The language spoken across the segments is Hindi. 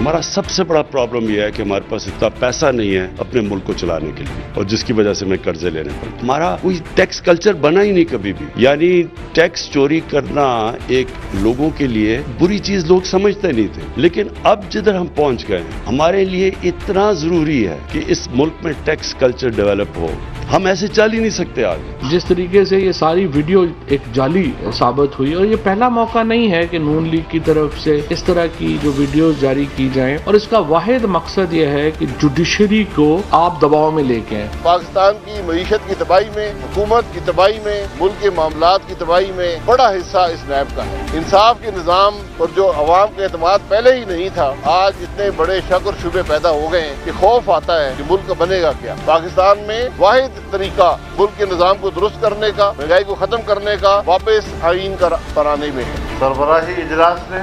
हमारा सबसे बड़ा प्रॉब्लम यह है कि हमारे पास इतना पैसा नहीं है अपने मुल्क को चलाने के लिए, और जिसकी वजह से हमें कर्जे लेने पड़ते। हमारा कोई टैक्स कल्चर बना ही नहीं कभी भी, यानी टैक्स चोरी करना एक लोगों के लिए बुरी चीज लोग समझते नहीं थे, लेकिन अब जिधर हम पहुंच गए हमारे लिए इतना जरूरी है कि इस मुल्क में टैक्स कल्चर डेवलप हो। हम ऐसे चल ही नहीं सकते आगे। जिस तरीके से ये सारी वीडियो एक जाली साबित हुई, और ये पहला मौका नहीं है कि नून लीग की तरफ से इस तरह की जो वीडियोस जारी की जाएं, और इसका वाहिद मकसद ये है कि जुडिशरी को आप दबाव में लेके आए। पाकिस्तान की मईशत की तबाही में, हुकूमत की तबाही में, मुल्क के मामलात की तबाही में बड़ा हिस्सा इस नैब का है। इंसाफ के निज़ाम और जो अवाम का एतमाद पहले ही नहीं था, आज इतने बड़े शक और शुबे पैदा हो गए हैं कि खौफ आता है कि मुल्क बनेगा क्या। पाकिस्तान में वाहिद तरीका मुल्क के निज़ाम को दुरुस्त करने का, महंगाई को खत्म करने का, वापस आईन पर आने में है। सरबराही इजलास ने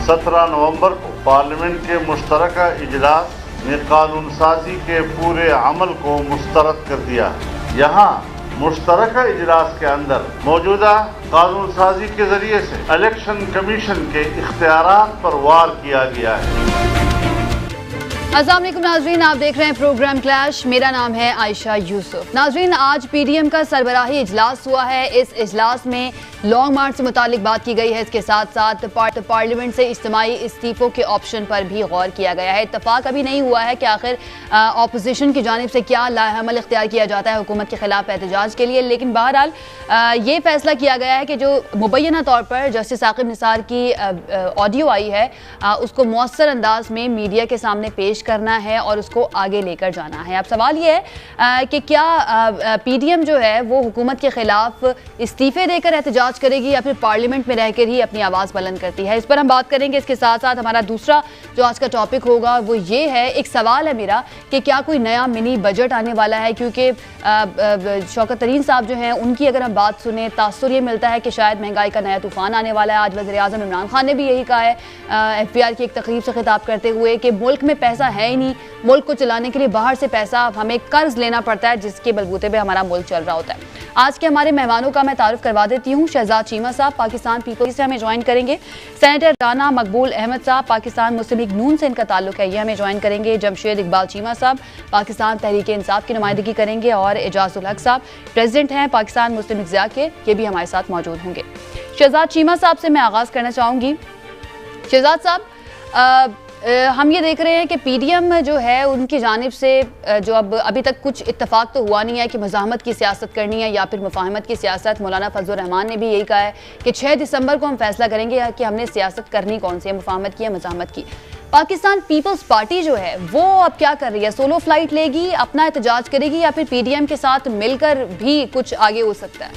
17 नवंबर को पार्लियामेंट के मुश्तरका इजलास में कानून साजी के पूरे अमल को मुस्तरद कर दिया है। यहाँ मुश्तरका इजलास के अंदर मौजूदा कानून साजी के जरिए से इलेक्शन कमीशन के इख्तियारात पर वार किया गया है। अस्सलाम वालेकुम नाजरीन, आप देख रहे हैं प्रोग्राम क्लैश। मेरा नाम है आयशा यूसुफ। नाजरीन, आज पीडीएम का सरबराही इजलास हुआ है। इस इजलास में लॉन्ग मार्च से मुतालिक बात की गई है। इसके साथ साथ पार्लियामेंट से इज्तिमाई इस्तीफों के ऑप्शन पर भी गौर किया गया है। इत्तफाक अभी नहीं हुआ है कि आखिर अपोजिशन की जानिब से क्या लाएअमल इख्तियार किया जाता है हुकूमत के खिलाफ एहतजाज के लिए, लेकिन बहरहाल ये फैसला किया गया है कि जो मुबैना तौर पर जस्टिस आकिब निसार की ऑडियो आई है उसको मौसर अंदाज में मीडिया के सामने पेश करना है और उसको आगे लेकर जाना है। अब सवाल ये है कि क्या पीडीएम जो है वो हुकूमत के खिलाफ इस्तीफे देकर एहतजाज करेगी या फिर पार्लियामेंट में रहकर ही अपनी आवाज़ बुलंद करती है। इस पर हम बात करेंगे। इसके साथ साथ हमारा दूसरा जो आज का टॉपिक होगा वो ये है, एक सवाल है मेरा कि क्या कोई नया मिनी बजट आने वाला है, क्योंकि शौकत तरीन साहब जो हैं उनकी अगर हम बात सुने तासुर ये मिलता है कि शायद महंगाई का नया तूफान आने वाला है। आज वज़ीर-ए-आज़म इमरान खान ने भी यही कहा है एफबीआर की एक तकरीब से खिताब करते हुए कि मुल्क में पैसा है ही नहीं, मुल्क को चलाने के लिए बाहर से पैसा हमें कर्ज लेना पड़ता है जिसके बलबूते पे हमारा मुल्क चल रहा होता है। आज के हमारे मेहमानों का मैं तारुफ करवा देती हूँ। शहजाद चीमा साहब पाकिस्तान पीपल्स से हमें ज्वाइन करेंगे। सेनेटर राना मकबूल अहमद साहब पाकिस्तान मुस्लिम लीग नून से इनका ताल्लुक है, ये हमें ज्वाइन करेंगे। जमशेद इकबाल चीमा साहब पाकिस्तान तहरीक इंसाफ की नुमाइंदगी करेंगे, और एजाजुल हक साहब प्रेसिडेंट हैं पाकिस्तान मुस्लिम लीग ज़िया के, ये भी हमारे साथ मौजूद होंगे। शहजाद चीमा साहब से मैं आगाज़ करना चाहूँगी। शहजाद साहब, हम ये देख रहे हैं कि पीडीएम जो है उनकी जानिब से जो अब अभी तक कुछ इत्तफाक तो हुआ नहीं है कि मज़ाहमत की सियासत करनी है या फिर मुफाहमत की सियासत। मौलाना फजल रहमान ने भी यही कहा है कि 6 दिसंबर को हम फैसला करेंगे कि हमने सियासत करनी कौन सी है, मुफाहमत की या मज़ाहमत की। पाकिस्तान पीपल्स पार्टी जो है वो अब क्या कर रही है? सोलो फ्लाइट लेगी, अपना एहतजाज करेगी, या फिर पीडीएम के साथ मिलकर भी कुछ आगे हो सकता है?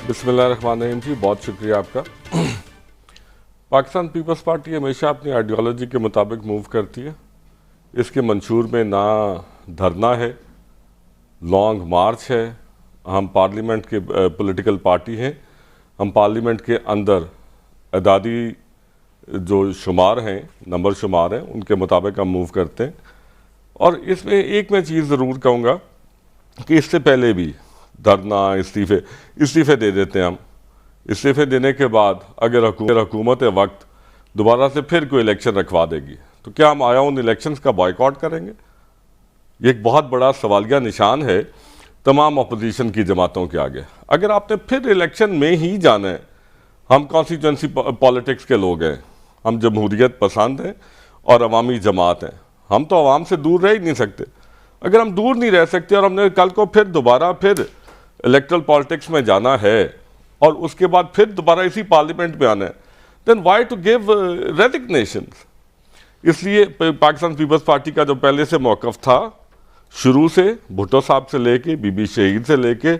बिस्मिल्लाहिर्रहमानिर्रहीम जी, बहुत शुक्रिया आपका। पाकिस्तान पीपल्स पार्टी हमेशा अपनी आइडियोलॉजी के मुताबिक मूव करती है। इसके मंशूर में ना धरना है, लॉन्ग मार्च है। हम पार्लियामेंट के पॉलिटिकल पार्टी हैं। हम पार्लियामेंट के अंदर अदादी जो शुमार हैं, नंबर शुमार हैं, उनके मुताबिक हम मूव करते हैं। और इसमें एक मैं चीज़ ज़रूर कहूँगा कि इससे पहले भी धरना, इस्तीफ़े दे देते हैं हम। इस्तीफे देने के बाद अगर हुकूमत वक्त दोबारा से फिर कोई इलेक्शन रखवा देगी तो क्या हम आया उन इलेक्शंस का बॉयकॉट करेंगे? ये एक बहुत बड़ा सवालिया निशान है तमाम अपोजिशन की जमातों के आगे। अगर आपने फिर इलेक्शन में ही जाना है, हम कॉन्स्टिट्यूंसी पॉलिटिक्स के लोग हैं, हम जमहूरियत पसंद हैं और अवामी जमात हैं, हम तो अवाम से दूर रह ही नहीं सकते। अगर हम दूर नहीं रह सकते और हमने कल को फिर दोबारा इलेक्ट्रल पॉलिटिक्स में जाना है और उसके बाद फिर दोबारा इसी पार्लियामेंट में आना है, then why to give resignations. इसलिए पाकिस्तान पीपल्स पार्टी का जो पहले से मौक़िफ़ था, शुरू से भुट्टो साहब से लेके बीबी शहीद से लेके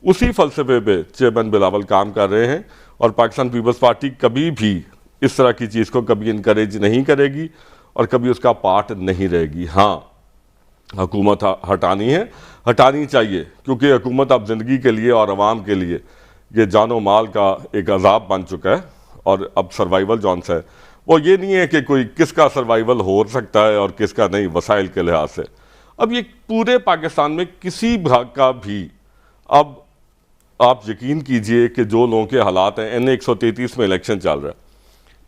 उसी फ़लसफ़े पे चेयरमैन बिलावल काम कर रहे हैं। और पाकिस्तान पीपल्स पार्टी कभी भी इस तरह की चीज़ को कभी इनकरेज नहीं करेगी और कभी उसका पार्ट नहीं रहेगी। हाँ, हुकूमत हटानी चाहिए, क्योंकि हुकूमत अब ज़िंदगी के लिए और आवाम के लिए ये जानो माल का एक अजाब बन चुका है। और अब सर्वाइवल जौन सा है वो ये नहीं है कि कोई किसका सर्वाइवल हो सकता है और किसका नहीं, वसाइल के लिहाज से। अब ये पूरे पाकिस्तान में किसी भाग का भी, अब आप यकीन कीजिए कि जो लोगों के हालात हैं, NA 133 में इलेक्शन चल रहा है,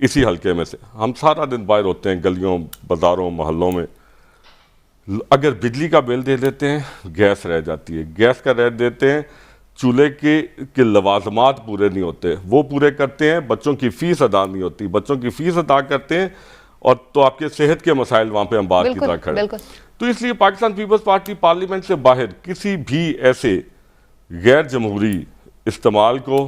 इसी हलके में से। हम सारा दिन बाहर होते हैं, गलियों बाज़ारों मोहल्लों में। अगर बिजली का बिल दे देते हैं, गैस रह जाती है, गैस का रह देते हैं, चूल्हे के लवाजमात पूरे नहीं होते, वो पूरे करते हैं, बच्चों की फ़ीस अदा नहीं होती, बच्चों की फ़ीस अदा करते हैं, और तो आपके सेहत के मसाइल वहाँ पे हम बात की तरह खड़े। तो इसलिए पाकिस्तान पीपल्स पार्टी पार्लियामेंट से बाहर किसी भी ऐसे गैर जमहूरी इस्तेमाल को,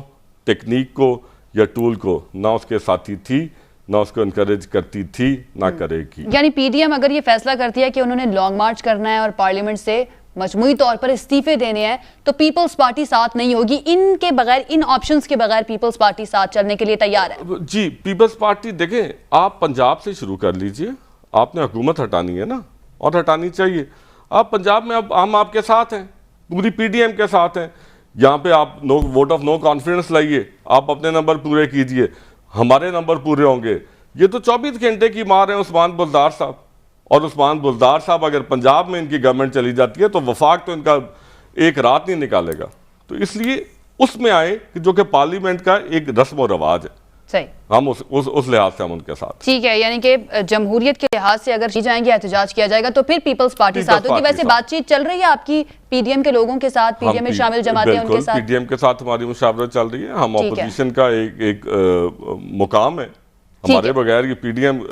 टेक्निक को या टूल को ना उसके साथी थी, ना उसको इनकरेज करती थी, ना करेगी। यानी पीडीएम अगर ये फैसला करती है कि उन्होंने लॉन्ग मार्च करना है और पार्लियामेंट से मजमूई तौर पर इस्तीफे देने हैं, तो पीपल्स पार्टी साथ नहीं होगी। इनके बगैर, इन ऑप्शंस के बगैर पीपल्स पार्टी साथ चलने के लिए तैयार है। जी, पीपल्स पार्टी देखें, आप पंजाब से शुरू कर लीजिए, आपने हुकूमत हटानी है ना, और हटानी चाहिए। आप पंजाब में, अब हम आपके साथ हैं, पूरी पीडीएम के साथ हैं। यहाँ पे आप वोट ऑफ नो कॉन्फिडेंस लाइए, आप अपने नंबर पूरे कीजिए, हमारे नंबर पूरे होंगे। ये तो 24 घंटे की मार है उस्मान बुलदार साहब, और उस्मान बुलदार साहब अगर पंजाब में इनकी गवर्नमेंट चली जाती है तो वफाक तो इनका एक रात नहीं निकालेगा। तो इसलिए उसमें आए कि जो कि पार्लियामेंट का एक रस्म और रवाज है, सही, हम उस लिहाज से हम उनके साथ। ठीक है, यानी कि जमहूरियत के लिहाज से अगर की जाएंगे, एहतजाज किया जाएगा, तो फिर पीपल्स पार्टी साथ होगी। वैसे बातचीत चल रही है आपकी पीडीएम के लोगों के साथ, पीडीएम में शामिल जमातें उनके साथ? पीडीएम के साथ हमारी मुशावरत चल रही है। हम ऑपोजिशन का एक मुकाम है, हमारे बगैर ये पीडीएम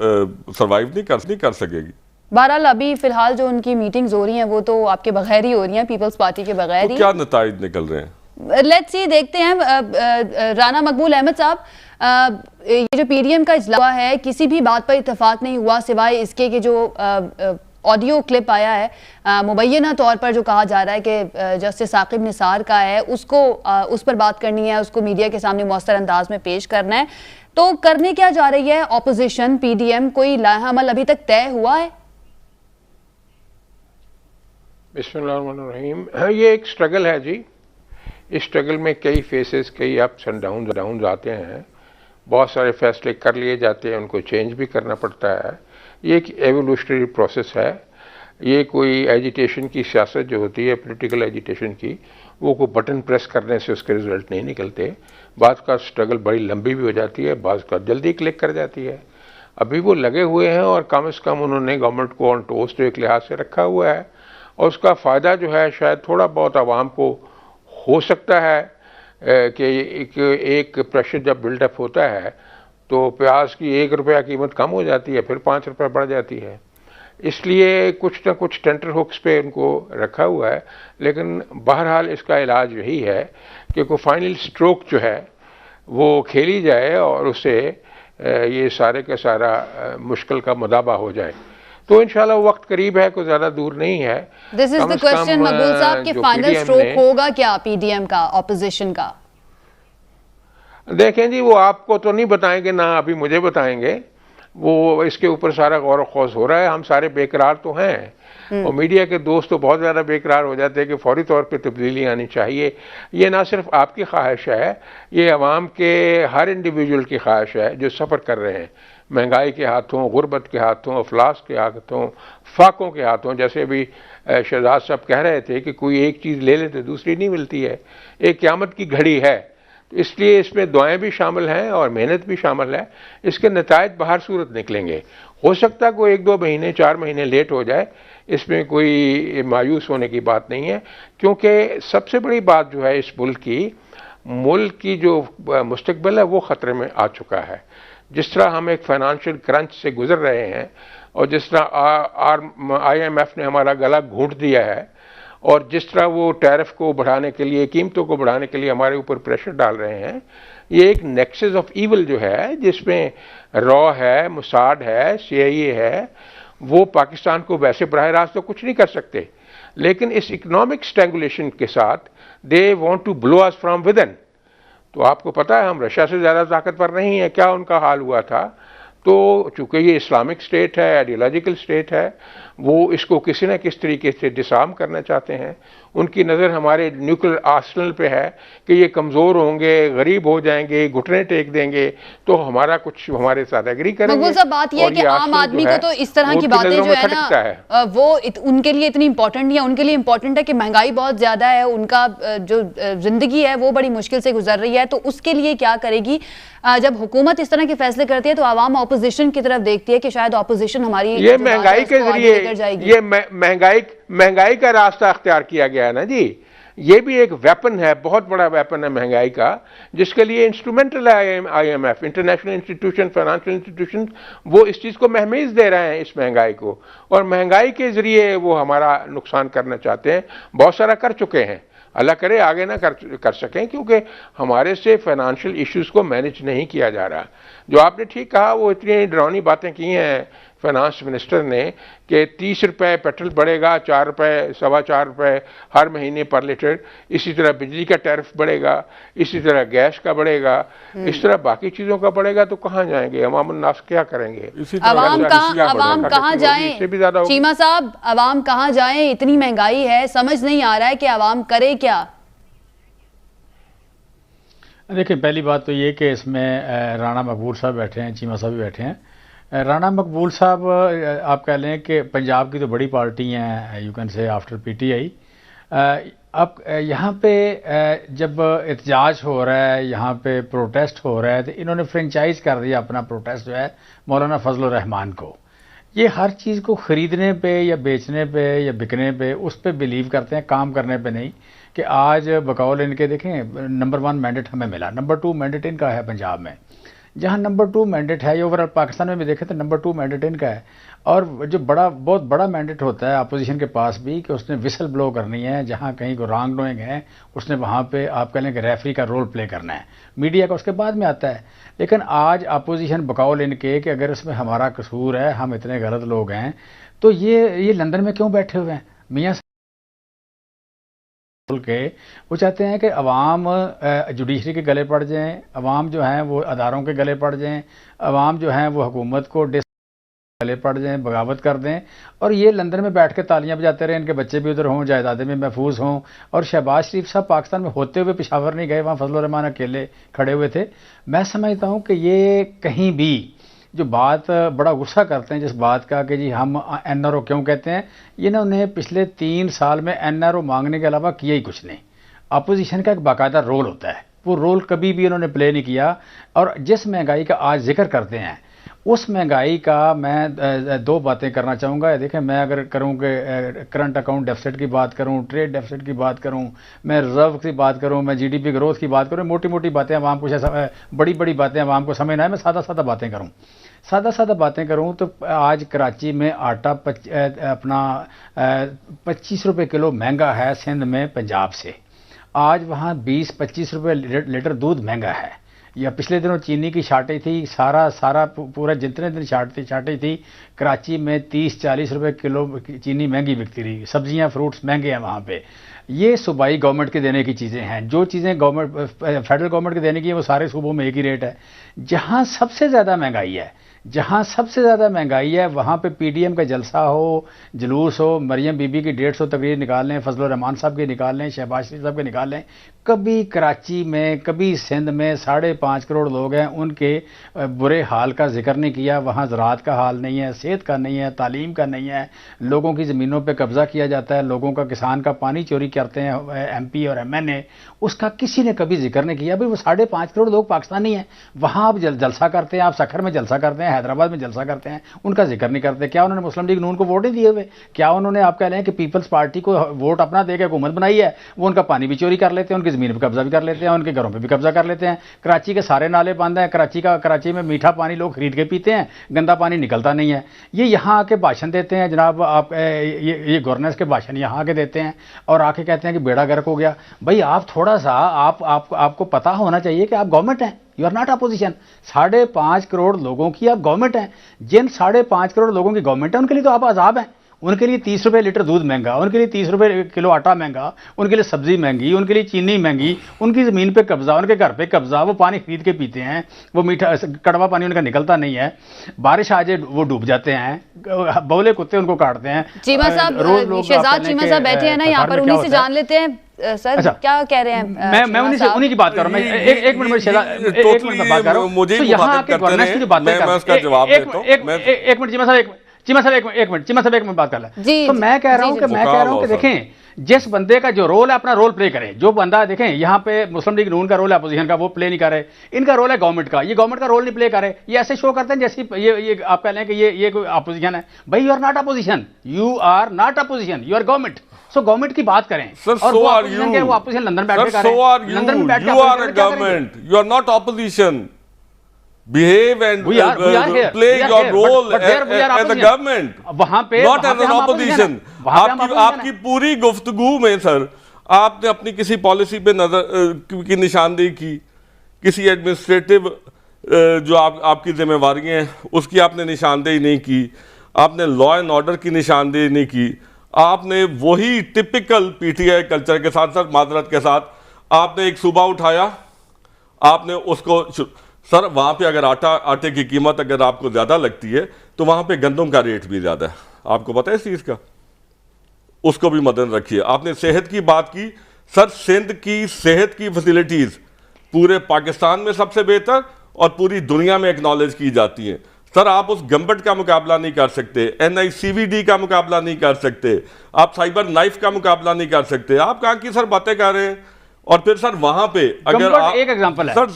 सर्वाइव नहीं कर सकेगी। बहरहाल अभी फिलहाल जो उनकी मीटिंग्स हो रही हैं वो तो आपके बगैर ही हो रही हैं, पीपल्स पार्टी के बगैर ही। क्या नताइज निकल रहे हैं, लेट्स सी, देखते हैं। राना मकबूल अहमद साहब, ये जो पीडीएम का इजलास हुआ है, किसी भी बात पर इत्तेफाक नहीं हुआ सिवाय इसके कि जो ऑडियो क्लिप आया है मुबैना तौर पर जो कहा जा रहा है कि जस्टिस साकिब निसार का है, उसको उस पर बात करनी है, उसको मीडिया के सामने मौसर अंदाज में पेश करना है। तो करने क्या जा रही है ऑपोजिशन, पीडीएम? कोई लाहमल अभी तक तय हुआ है? बिस्मिल्लाहिर्रहमानिर्रहीम। ये एक स्ट्रगल है जी। इस स्ट्रगल में कई फेसेस, कई अप्स एंड डाउन आते हैं। बहुत सारे फैसले कर लिए जाते हैं, उनको चेंज भी करना पड़ता है। ये एक एवोल्यूशनरी प्रोसेस है। ये कोई एजिटेशन की सियासत जो होती है, पॉलिटिकल एजिटेशन की, वो कोई बटन प्रेस करने से उसके रिजल्ट नहीं निकलते। बाज़ का स्ट्रगल बड़ी लंबी भी हो जाती है, बाज़ का जल्दी क्लिक कर जाती है। अभी वो लगे हुए हैं और कम से कम उन्होंने गवर्नमेंट को ऑन टोस्ट एक लिहाज से रखा हुआ है, और उसका फ़ायदा जो है शायद थोड़ा बहुत आवाम को हो सकता है कि एक प्रेशर जब बिल्डअप होता है तो प्याज की 1 रुपया कीमत कम हो जाती है, फिर 5 रुपये बढ़ जाती है। इसलिए कुछ ना कुछ टेंटर हुक्स पे उनको रखा हुआ है। लेकिन बहरहाल इसका इलाज यही है कि कोई फाइनल स्ट्रोक जो है वो खेली जाए और उससे ये सारे का सारा मुश्किल का मुदाबा हो जाए। तो इंशाल्लाह वक्त करीब है, कोई ज्यादा दूर नहीं है। दिस इज द क्वेश्चन मकबूल साहब, कि फाइनल स्ट्रोक होगा क्या पीडीएम का, ऑपोजिशन का? देखें जी, वो आपको तो नहीं बताएंगे, ना अभी मुझे बताएंगे। वो इसके ऊपर सारा गौर व खौज हो रहा है। हम सारे बेकरार तो हैं, और मीडिया के दोस्त तो बहुत ज़्यादा बेकरार हो जाते हैं कि फौरी तौर पे तब्दीली आनी चाहिए। ये ना सिर्फ आपकी ख्वाहिश है, ये अवाम के हर इंडिविजुअल की ख्वाहिश है जो सफ़र कर रहे हैं, महंगाई के हाथों, गुर्बत के हाथों, अफलास के हाथों, फाकों के हाथों। जैसे अभी शहजाद साहब कह रहे थे कि कोई एक चीज़ ले ले तो दूसरी नहीं मिलती है, एक क़यामत की घड़ी है। तो इसलिए इसमें दुआएं भी शामिल हैं और मेहनत भी शामिल है। इसके नतायज बाहर सूरत निकलेंगे। हो सकता है कोई 1-2 महीने, 4 महीने लेट हो जाए, इसमें कोई मायूस होने की बात नहीं है, क्योंकि सबसे बड़ी बात जो है इस मुल्क की जो मुस्तकबिल है वो ख़तरे में आ चुका है। जिस तरह हम एक फाइनेंशियल क्रंच से गुजर रहे हैं, और जिस तरह IMF ने हमारा गला घूंट दिया है, और जिस तरह वो टैरिफ को बढ़ाने के लिए, कीमतों को बढ़ाने के लिए हमारे ऊपर प्रेशर डाल रहे हैं, ये एक नेक्सस ऑफ ईविल जो है, जिसमें रॉ है, मुसाड है, CIA है, वो पाकिस्तान को वैसे बराह रास्त तो कुछ नहीं कर सकते, लेकिन इस इकोनॉमिक स्ट्रैंगुलेशन के साथ they want to blow us from within. तो आपको पता है हम रशिया से ज़्यादा ताकतवर नहीं है। क्या उनका हाल हुआ था? तो चूँकि ये इस्लामिक स्टेट है, आइडियोलॉजिकल स्टेट है, वो इसको किसी न किस तरीके से डिसआर्म करना चाहते हैं। उनकी नज़र हमारे न्यूक्लियर आर्सेनल पे है कि ये कमज़ोर होंगे, गरीब हो जाएंगे, घुटने टेक देंगे तो हमारा कुछ हमारे साथ एग्री करेंगे। मकबूल साहब, बात यह है कि आम आदमी को तो इस तरह की बातें जो है ना वो उनके लिए इतनी इंपॉर्टेंट नहीं है। उनके लिए इंपॉर्टेंट है कि महंगाई बहुत ज्यादा है, उनका जो जिंदगी है वो बड़ी मुश्किल से गुजर रही है, तो उसके लिए क्या करेगी? जब हुकूमत इस तरह के फैसले करती है तो आवाम ऑपोजिशन की तरफ देखती है कि शायद ऑपोजिशन हमारी ये महंगाई के जरिए ये महंगाई का रास्ता अख्तियार किया गया है ना जी। ये भी एक वेपन है, बहुत बड़ा वेपन है महंगाई का, जिसके लिए instrumental IMF, international institution, financial institution, वो इस चीज़ को महमीज दे रहे हैं, इस महंगाई को, और महंगाई के जरिए वो हमारा नुकसान करना चाहते हैं। बहुत सारा कर चुके हैं, अल्लाह करे आगे ना कर सकें, क्योंकि हमारे से फाइनेंशियल इश्यूज को मैनेज नहीं किया जा रहा। जो आपने ठीक कहा, वो इतनी डरावनी बातें की हैं फाइनेंस मिनिस्टर ने कि 30 रुपये पेट्रोल बढ़ेगा, 4 रुपये, 4.25 रुपये हर महीने पर लीटर, इसी तरह बिजली का टैरिफ बढ़ेगा, इसी तरह गैस का बढ़ेगा, इस तरह बाकी चीज़ों का बढ़ेगा, तो कहाँ जाएंगे अवाम नास, क्या करेंगे? अवाम कहाँ जाएं? चीमा साहब, अवाम कहाँ जाएं? इतनी महंगाई है, समझ नहीं आ रहा है कि अवाम करे क्या। देखिए, पहली बात तो ये कि इसमें राणा मकबूल साहब बैठे हैं, चीमा साहब भी बैठे हैं। राणा मकबूल साहब, आप कह लें कि पंजाब की तो बड़ी पार्टी हैं, you can say after PTI। अब यहाँ पे जब एहतजाज हो रहा है, यहाँ पे प्रोटेस्ट हो रहा है, तो इन्होंने फ्रेंचाइज कर दिया अपना प्रोटेस्ट जो है मौलाना फजल रहमान को। ये हर चीज़ को ख़रीदने पे या बेचने पे या बिकने पे, उस पर बिलीव करते हैं, काम करने पे नहीं। कि आज बकौल इनके देखें, नंबर 1 मैंडेट हमें मिला, नंबर 2 मैंडेट इनका है पंजाब में। जहाँ नंबर 2 मैंडेट है, ये ओवरऑल पाकिस्तान में भी देखें तो नंबर 2 मैंडेट इनका है। और जो बहुत बड़ा मैंडेट होता है अपोजिशन के पास भी, कि उसने विसल ब्लो करनी है, जहाँ कहीं को रॉन्ग डूइंग है उसने वहाँ पे आप कह लें कि रेफरी का रोल प्ले करना है। मीडिया का उसके बाद में आता है। लेकिन आज अपोजिशन बकौल इनके कि अगर इसमें हमारा कसूर है, हम इतने गलत लोग हैं, तो ये लंदन में क्यों बैठे हुए हैं? मियाँ के वो चाहते हैं कि अवाम जुडिशरी के गले पड़ जाएं, अवाम जो हैं वो अदारों के गले पड़ जाएं, अवाम जो हैं वो हुकूमत को गले पड़ जाएं, बगावत कर दें, और ये लंदन में बैठ के तालियां बजाते रहे, इनके बच्चे भी उधर हों, जायदादें भी महफूज हों। और शहबाज शरीफ साहब पाकिस्तान में होते हुए पेशावर नहीं गए, वहाँ फजल रहमान अकेले खड़े हुए थे। मैं समझता हूँ कि ये कहीं भी जो बात बड़ा गुस्सा करते हैं जिस बात का कि जी हम NRO क्यों कहते हैं, इन्होंने पिछले 3 साल में NRO मांगने के अलावा किया ही कुछ नहीं। अपोजिशन का एक बाकायदा रोल होता है, वो रोल कभी भी इन्होंने प्ले नहीं किया। और जिस महंगाई का आज जिक्र करते हैं, उस महंगाई का मैं 2 बातें करना चाहूँगा। देखें, मैं अगर करूँ कि करंट अकाउंट डेफिसिट की बात करूँ, ट्रेड डेफिसिट की बात करूँ, मैं रिजर्व की बात करूँ, मैं GDP ग्रोथ की बात करूँ, मोटी मोटी बातें आवाम को, बड़ी बड़ी बातें आवाम को समझ ना है, मैं सादा बातें करूँ, सादा बातें करूँ तो आज कराची में आटा अपना 25 रुपये किलो महंगा है सिंध में पंजाब से। आज वहाँ 20-25 रुपये लीटर दूध महंगा है। या पिछले दिनों चीनी की शार्टेज थी, सारा पूरा जितने दिन शार्टेज थी, कराची में 30-40 रुपये किलो चीनी महंगी बिकती रही। सब्जियां फ्रूट्स महंगे हैं वहाँ पे। ये सूबाई गवर्नमेंट के देने की चीज़ें हैं। जो चीज़ें फेडरल गवर्नमेंट के देने की है वो सारे सूबों में एक ही रेट है। जहाँ सबसे ज़्यादा महंगाई है वहाँ पे PDM का जलसा हो, जुलूस हो, मरियम बीबी की 150 तकरीर निकाल लें, फजल रहमान साहब के निकाल लें, शहबाज शरीफ साहब के निकाल लें। कभी कराची में, कभी सिंध में 5.5 करोड़ लोग हैं, उनके बुरे हाल का जिक्र नहीं किया। वहाँ ज़राअत का हाल नहीं है, सेहत का नहीं है, तालीम का नहीं है, लोगों की ज़मीनों पर कब्ज़ा किया जाता है, लोगों का, किसान का पानी चोरी करते हैं MP और MNA, उसका किसी ने कभी जिक्र नहीं किया। भाई वो 5.5 करोड़ लोग पाकिस्तानी हैं, वहाँ आप जलसा करते हैं, आप सखर में जलसा करते हैं, हैदराबाद में जलसा करते हैं, उनका जिक्र नहीं करते। क्या उन्होंने मुस्लिम लीग नून को वोट नहीं दिए हुए? क्या उन्होंने, आप कह रहे हैं कि पीपल्स पार्टी को वोट अपना देकर हुकूमत बनाई है? वो उनका पानी भी चोरी कर लेते हैं, उनकी ज़मीन पर कब्जा भी कर लेते हैं, उनके घरों पर भी कब्जा कर लेते हैं। कराची के सारे नाले बंद हैं। कराची में मीठा पानी लोग खरीद के पीते हैं, गंदा पानी निकलता नहीं है। ये यहाँ आके भाषण देते हैं, जनाब आप ये गवर्नेंस के भाषण यहाँ आके देते हैं और आके कहते हैं कि बेड़ा गर्क हो गया। भाई आप थोड़ा सा आपको पता होना चाहिए कि आप गवर्नमेंट हैं, you are not opposition. 5.5 crore लोगों की आप गवर्नमेंट हैं। जिन 5.5 करोड़ लोगों की गवर्नमेंट है उनके लिए तो आप अजाब हैं। उनके लिए 30 रुपये लीटर दूध महंगा, उनके लिए 30 रुपये किलो आटा महंगा, उनके लिए सब्जी महंगी, उनके लिए चीनी महंगी, उनकी ज़मीन पे कब्जा, उनके घर पे कब्जा, वो पानी खरीद के पीते हैं, वो मीठा कड़वा पानी उनका निकलता नहीं है, बारिश आ जाए वो डूब जाते हैं, बौले कुत्ते उनको काटते हैं। चीमा साहब, शहजाद चीमा साहब बैठे हैं ना यहाँ पर, उन्हीं से जान लेते हैं सर। अच्छा, क्या कह रहे हैं? मैं उन्हीं की बात कर रहा हूँ। एक मिनट बात कर रहा हूँ। मुझे यहाँ आके गवर्नेंस की जो बातें कर, एक मिनट चीमा साहब एक मिनट बात कर लें। तो मैं कह रहा हूँ कि देखें, जिस बंदे का जो रोल है अपना रोल प्ले करे। जो बंदा देखें यहाँ पे मुस्लिम लीग नून का रोल है अपोजिशन का, वो प्ले नहीं कर रहे। इनका रोल है गवर्नमेंट का, ये गवर्नमेंट का रोल नहीं प्ले कर रहे। ये ऐसे शो करते हैं जैसे ये आप कह लें कि ये कोई अपोजिशन है। भाई you are not opposition, you are not opposition, you are government. So government की बात करें। सर, और वो अपोजिशन लंदन बैठ के कर रहे हैं। लंदन में बैठ के, you are a government, you are not opposition. Behave and we are play your role but as a government, वहाँ पे not as an opposition. आपकी पूरी गुफ्तगू में सर, आपने अपनी किसी पॉलिसी पे नजर की निशानदेही की, किसी एडमिनिस्ट्रेटिव जो आपकी जिम्मेवारियां हैं उसकी आपने निशानदेही नहीं की, आपने लॉ एंड ऑर्डर की निशानदेही नहीं की, आपने वही टिपिकल पीटीआई कल्चर के साथ सर, माजरत के साथ, आपने एक सूबा उठाया, आपने उसको सर वहाँ पे अगर आटे की कीमत अगर आपको ज़्यादा लगती है तो वहाँ पे गंदम का रेट भी ज़्यादा है, आपको पता है इस चीज़ का, उसको भी मद्देनजर रखिए। आपने सेहत की बात की सर, सिंध की सेहत की फैसिलिटीज़ पूरे पाकिस्तान में सबसे बेहतर और पूरी दुनिया में एक्नॉलेज की जाती हैं। सर आप उस गंबट का मुकाबला नहीं कर सकते, NICVD का मुकाबला नहीं कर सकते, आप साइबर नाइफ का मुकाबला नहीं कर सकते। आप कहाँ की सर बातें कर रहे हैं? और फिर सर वहां पे अगर एक एग्जांपल है सर,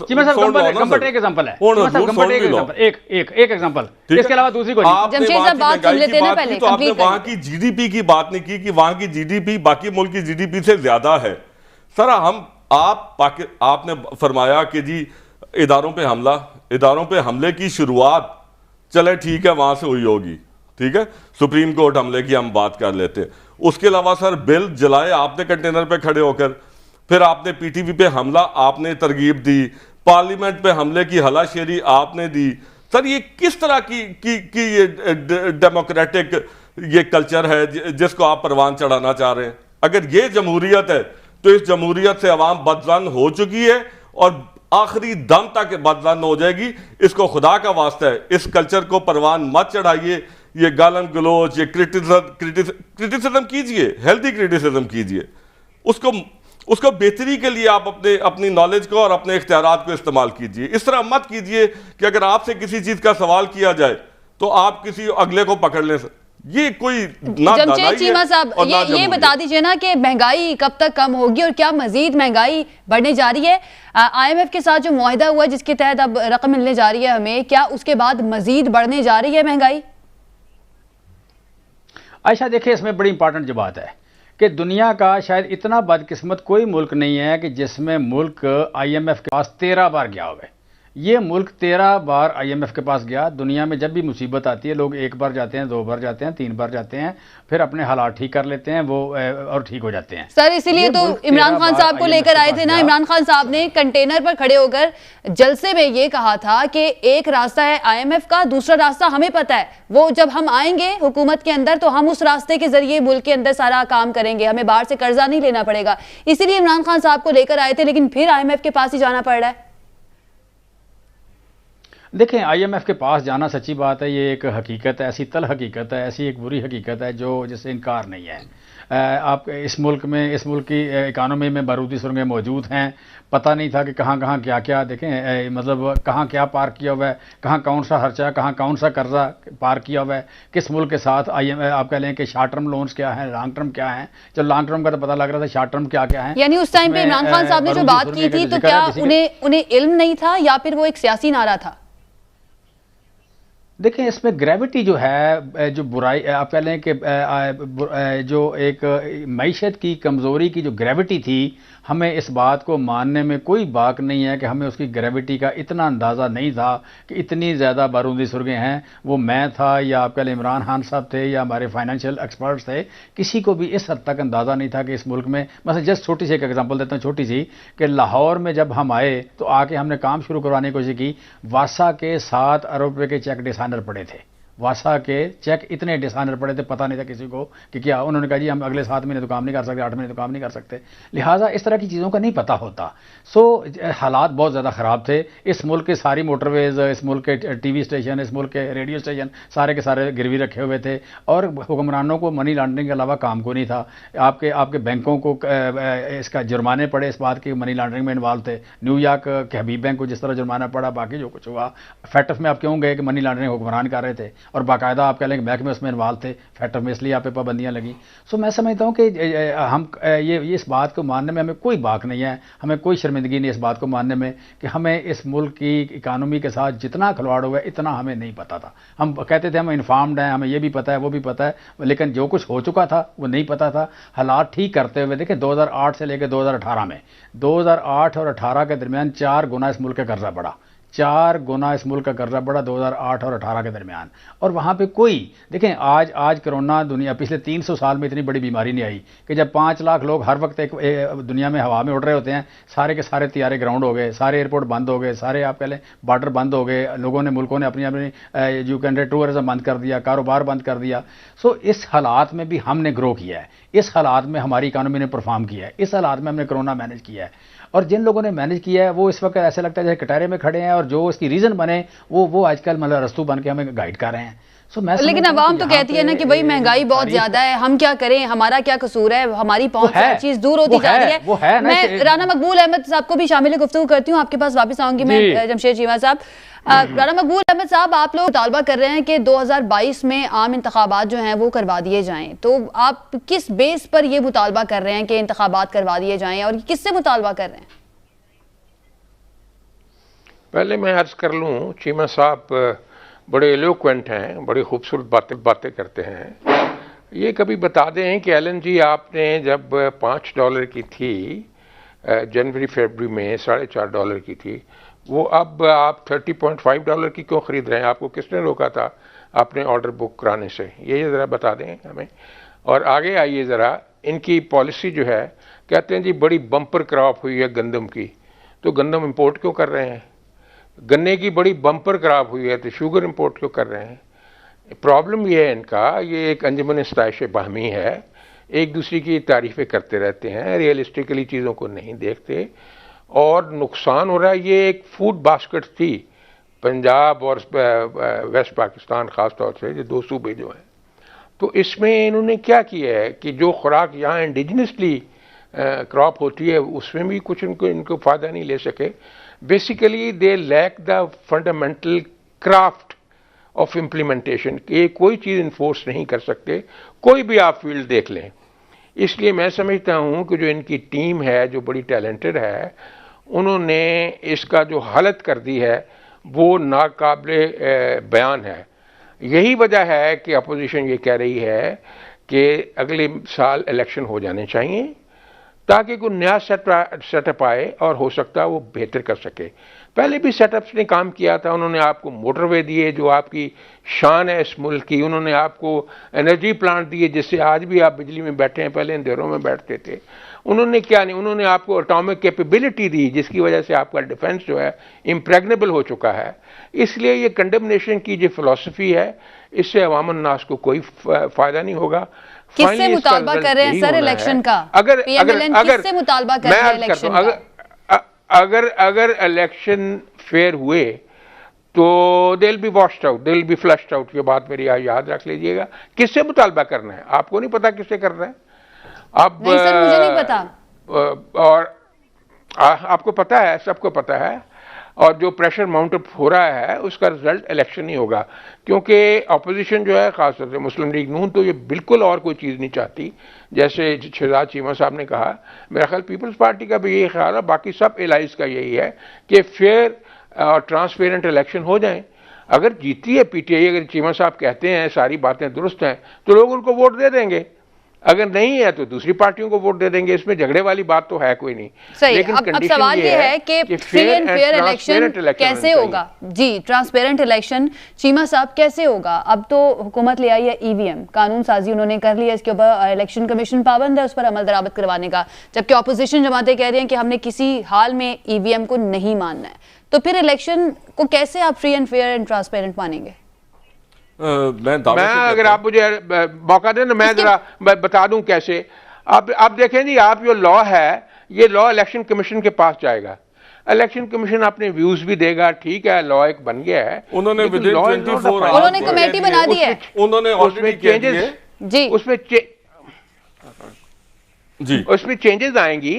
गंबट एक एग्जांपल है, एक एग्जांपल, इसके अलावा दूसरी कोई नहीं। तो आपने वहां की जीडीपी की बात नहीं की कि वहां की जीडीपी बाकी मुल्क की जीडीपी से ज्यादा है। सर आपने फरमाया कि जी इदारों पे हमले की शुरुआत चले ठीक है वहां से हुई होगी, ठीक है, सुप्रीम कोर्ट हमले की हम बात कर लेते हैं। उसके अलावा सर बिल जलाए आपने कंटेनर पे खड़े होकर, फिर आपने पीटीवी पे हमला आपने तरगीब दी, पार्लियामेंट पे हमले की हलाशेरी आपने दी। सर ये किस तरह की ये डेमोक्रेटिक ये कल्चर है जिसको आप परवान चढ़ाना चाह रहे हैं? अगर ये जमहूरियत है तो इस जमहूरियत से अवाम बदजन हो चुकी है और आखिरी दम तक बदजन हो जाएगी। इसको खुदा का वास्ता है, इस कल्चर को परवान मत चढ़ाइए। ये गालम गलोच, ये क्रिटिसिज्म कीजिए, हेल्दी क्रिटिसिज्म कीजिए, उसको बेहतरी के लिए आप अपनी नॉलेज को और अपने इख्तियारात को इस्तेमाल कीजिए। इस तरह मत कीजिए कि अगर आपसे किसी चीज का सवाल किया जाए तो आप किसी अगले को पकड़ लें। ये कोई जमशेद चीमा साहब, ये बता दीजिए ना कि महंगाई कब तक कम होगी और क्या मजीद महंगाई बढ़ने जा रही है? IMF के साथ जो मुआहिदा हुआ जिसके तहत अब रकम मिलने जा रही है हमें, क्या उसके बाद मजीद बढ़ने जा रही है महंगाई? आयशा देखिए, इसमें बड़ी इंपॉर्टेंट जो बात है कि दुनिया का शायद इतना बदकिस्मत कोई मुल्क नहीं है कि जिसमें मुल्क IMF के पास 13 बार गया हुआ है। ये मुल्क 13 बार IMF के पास गया। दुनिया में जब भी मुसीबत आती है लोग 1 बार जाते हैं, 2 बार जाते हैं, 3 बार जाते हैं, फिर अपने हालात ठीक कर लेते हैं वो और ठीक हो जाते हैं। सर इसीलिए तो इमरान खान साहब को लेकर आए थे ना। इमरान खान साहब ने कंटेनर पर खड़े होकर जलसे में ये कहा था कि एक रास्ता है IMF का, दूसरा रास्ता हमें पता है, वो जब हम आएंगे हुकूमत के अंदर तो हम उस रास्ते के जरिए मुल्क के अंदर सारा काम करेंगे, हमें बाहर से कर्जा नहीं लेना पड़ेगा। इसीलिए इमरान खान साहब को लेकर आए थे, लेकिन फिर IMF के पास ही जाना पड़ रहा है। देखें, IMF के पास जाना सच्ची बात है, ये एक हकीकत है, ऐसी तल हकीकत है, ऐसी एक बुरी हकीकत है जो जिससे इनकार नहीं है। आप इस मुल्क की इकानमी में बारूदी सुरंगें मौजूद हैं। पता नहीं था कि कहाँ कहाँ क्या क्या, देखें मतलब कहाँ क्या पार किया हुआ है, कहाँ कौन सा खर्चा, कहाँ कौन सा कर्जा पार किया हुआ है, किस मुल्क के साथ IMF आप कह लें कि शॉर्ट टर्म लोन्स क्या हैं, लॉन्ग टर्म क्या हैं। चलो लॉन्ग टर्म का तो पता लग रहा था, शॉर्ट टर्म क्या क्या है। यानी उस टाइम पे इमरान खान साहब ने जो बात की थी तो क्या उन्हें इल्म नहीं था या फिर वो एक सियासी नारा था? देखें, इसमें ग्रेविटी जो है, जो बुराई आप कह लें कि जो एक मईशत की कमज़ोरी की जो ग्रेविटी थी, हमें इस बात को मानने में कोई बाक नहीं है कि हमें उसकी ग्रेविटी का इतना अंदाज़ा नहीं था कि इतनी ज़्यादा बारूदी सुरंगें हैं। वो मैं था या आप कह लें इमरान खान साहब थे या हमारे फाइनेंशियल एक्सपर्ट्स थे, किसी को भी इस हद तक अंदाज़ा नहीं था कि इस मुल्क में, मतलब जस्ट छोटी सी एक एग्जांपल देता हूँ, छोटी सी, कि लाहौर में जब हम आए तो आके हमने काम शुरू करवाने की कोशिश की, वासा के 7 अरब रुपये के चेक डिसाइनर पड़े थे। वासा के चेक इतने डिसऑनर पड़े थे, पता नहीं था किसी को कि क्या। उन्होंने कहा जी हम अगले 7 महीने तो काम नहीं कर सकते, 8 महीने तो काम नहीं कर सकते। लिहाजा इस तरह की चीज़ों का नहीं पता होता। हालात बहुत ज़्यादा ख़राब थे। इस मुल्क के सारी मोटरवेज, इस मुल्क के टीवी स्टेशन, इस मुल्क के रेडियो स्टेशन सारे के सारे गिरवी रखे हुए थे और हुक्मरानों को मनी लॉन्ड्रिंग के अलावा काम को नहीं था। आपके बैंकों को इसका जुर्माने पड़े इस बात के मनी लॉन्ड्रिंग में इन्वॉल्व थे। न्यूयॉर्क के हबीब बैंक को जिस तरह जुर्माना पड़ा, बाकी जो कुछ हुआ। फैटफ में आप क्यों गए कि मनी लॉन्ड्रिंग हुक्मरान कर रहे थे और बाकायदा आप कह लें बैंक में उसमें इन्वॉल्व थे, फैटफ में इसलिए आप पे पाबंदियां लगी। मैं समझता हूँ कि हम ये इस बात को मानने में हमें कोई बात नहीं है, हमें कोई शर्मिंदगी नहीं इस बात को मानने में कि हमें इस मुल्क की इकानमी के साथ जितना खिलवाड़ हुआ है इतना हमें नहीं पता था। हम कहते थे हम इन्फॉर्म्ड हैं, हमें ये भी पता है वो भी पता है, लेकिन जो कुछ हो चुका था वो नहीं पता था। हालात ठीक करते हुए देखिए 2008 से लेकर 2018 में 2008 और 18 के दरमियान 4 गुना इस मुल्क का कर्जा बढ़ा, 4 गुना इस मुल्क का कर्जा बढ़ा 2008 और 18 के दरमियान। और वहाँ पे कोई देखें आज कोरोना दुनिया पिछले 300 साल में इतनी बड़ी बीमारी नहीं आई कि जब 5 लाख लोग हर वक्त एक दुनिया में हवा में उड़ रहे होते हैं, सारे के सारे तैयारे ग्राउंड हो गए, सारे एयरपोर्ट बंद हो गए, सारे आप कह लें बॉर्डर बंद हो गए, मुल्कों ने अपनी यू कैन टूरिज्म बंद कर दिया, कारोबार बंद कर दिया। इस हालात में भी हमने ग्रो किया है, इस हालात में हमारी इकानमी ने परफॉर्म किया है, इस हालात में हमने कोरोना मैनेज किया है। और जिन लोगों ने मैनेज किया है वो इस वक्त ऐसे लगता है जैसे कटारे में खड़े हैं और जो इसकी रीजन बने वो आजकल मतलब रस्तू बन के हमें गाइड कर रहे हैं। लेकिन अवाम तो कहती है ना कि भाई महंगाई बहुत ज्यादा है, हम क्या करें, हमारा क्या कसूर है, हमारी पहुंच से चीज दूर होती जा रही है। मैं राना मकबूल अहमद साहब को भी शामिल गुफ्तगू करती हूँ, आपके पास वापस आऊंगी मैं जमशेद चीमा साहब। राना मकबूल अहमद साहब, आप लोग मुतालबा कर रहे हैं कि 2022 में आम इंतखाबात जो हैं वो करवा दिए जाएं, तो आप किस बेस पर ये मुतालबा कर रहे हैं कि इंतखाबात करवा दिए जाएं और किससे मुतालबा कर रहे हैं? पहले मैं अर्ज कर लूँ, चीमा साहब बड़े एलोक्वेंट हैं, बड़ी खूबसूरत बातें करते हैं। ये कभी बता दें कि LNG आपने जब $5 की थी जनवरी फरवरी में $4.5 की थी, वो अब आप $30.5 की क्यों खरीद रहे हैं? आपको किसने रोका था आपने ऑर्डर बुक कराने से? ये ज़रा बता दें हमें। और आगे आइए ज़रा, इनकी पॉलिसी जो है, कहते हैं जी बड़ी बम्पर क्रॉप हुई है गंदम की, तो गंदम इंपोर्ट क्यों कर रहे हैं? गन्ने की बड़ी बम्पर क्रॉप हुई है तो शुगर इंपोर्ट क्यों कर रहे हैं? प्रॉब्लम ये है इनका, ये एक अंजुमन इस्ताइश बाहमी है, एक दूसरे की तारीफ़ें करते रहते हैं, रियलिस्टिकली चीज़ों को नहीं देखते और नुकसान हो रहा है। ये एक फूड बास्केट थी पंजाब और वेस्ट पाकिस्तान ख़ास तौर से, जो 2 सूबे जो हैं, तो इसमें इन्होंने क्या किया है कि जो खुराक यहाँ इंडिजिनसली क्रॉप होती है उसमें भी कुछ इनको फ़ायदा नहीं ले सके। Basically they lack the fundamental craft of implementation, कि कोई चीज़ इन्फोर्स नहीं कर सकते, कोई भी आप फील्ड देख लें। इसलिए मैं समझता हूँ कि जो इनकी टीम है जो बड़ी टैलेंटेड है, उन्होंने इसका जो हालत कर दी है वो नाकाबिले बयान है। यही वजह है कि अपोजिशन ये कह रही है कि अगले साल इलेक्शन हो जाने चाहिए ताकि कोई नया सेटअप आए और हो सकता है वो बेहतर कर सके। पहले भी सेटअप्स ने काम किया था, उन्होंने आपको मोटरवे दिए जो आपकी शान है इस मुल्क की, उन्होंने आपको एनर्जी प्लांट दिए जिससे आज भी आप बिजली में बैठे हैं, पहले अंधेरों में बैठते थे। उन्होंने क्या नहीं, उन्होंने आपको एटॉमिक कैपेबिलिटी दी जिसकी वजह से आपका डिफेंस जो है इम्प्रेग्नेबल हो चुका है। इसलिए ये कंडेमनेशन की जो फिलॉसफी है इससे अवामन नास को कोई फ़ायदा नहीं होगा। किससे मुतालबा कर रहे हैं सर इलेक्शन का? अगर किससे मुतालबा कर रहे हैं इलेक्शन का? अगर इलेक्शन फेयर हुए तो they will be washed out, they will be flushed out. ये बात मेरी याद रख लीजिएगा। किससे मुतालबा करना है आपको नहीं पता किससे करना है? अब नहीं सर, मुझे नहीं पता। और आपको पता है, सबको पता है, और जो प्रेशर माउंट अप हो रहा है उसका रिजल्ट इलेक्शन ही होगा, क्योंकि अपोजिशन जो है खासतौर से मुस्लिम लीग नून तो ये बिल्कुल और कोई चीज़ नहीं चाहती। जैसे शहजाद चीमा साहब ने कहा, मेरा ख्याल पीपल्स पार्टी का भी यही ख्याल है, बाकी सब एलाइज का यही है कि फेयर और ट्रांसपेरेंट इलेक्शन हो जाए। अगर जीती है PTI, अगर चीमा साहब कहते हैं सारी बातें दुरुस्त हैं तो लोग उनको वोट दे देंगे, अगर नहीं है तो दूसरी पार्टियों को वोट दे देंगे। इसमें झगड़े वाली बात तो है कोई नहीं। लेकिन अब सवाल ये है कि फ्री एंड फेयर इलेक्शन कैसे होगा? जी, ट्रांसपेरेंट इलेक्शन चीमा साहब कैसे होगा? अब तो हुकूमत ले आई है EVM, कानून साजी उन्होंने कर ली है, इसके ऊपर इलेक्शन कमीशन पाबंद है उस पर अमल दरामद करवाने का, जबकि अपोजिशन जमातें कह रही हैं कि हमने किसी हाल में EVM को नहीं मानना है। तो फिर इलेक्शन को कैसे आप free and fair and transparent मानेंगे? मैं अगर आप मुझे मौका दें ना, मैं जरा बता दूं कैसे। आप देखें जी, आप जो लॉ है, ये लॉ इलेक्शन कमीशन के पास जाएगा, इलेक्शन कमीशन अपने व्यूज भी देगा, ठीक है, लॉ एक बन गया है। उन्होंने उन्होंने कमेटी बना दी है, उन्होंने उसमें चेंजेस जी, उसमें चेंजेस आएंगी,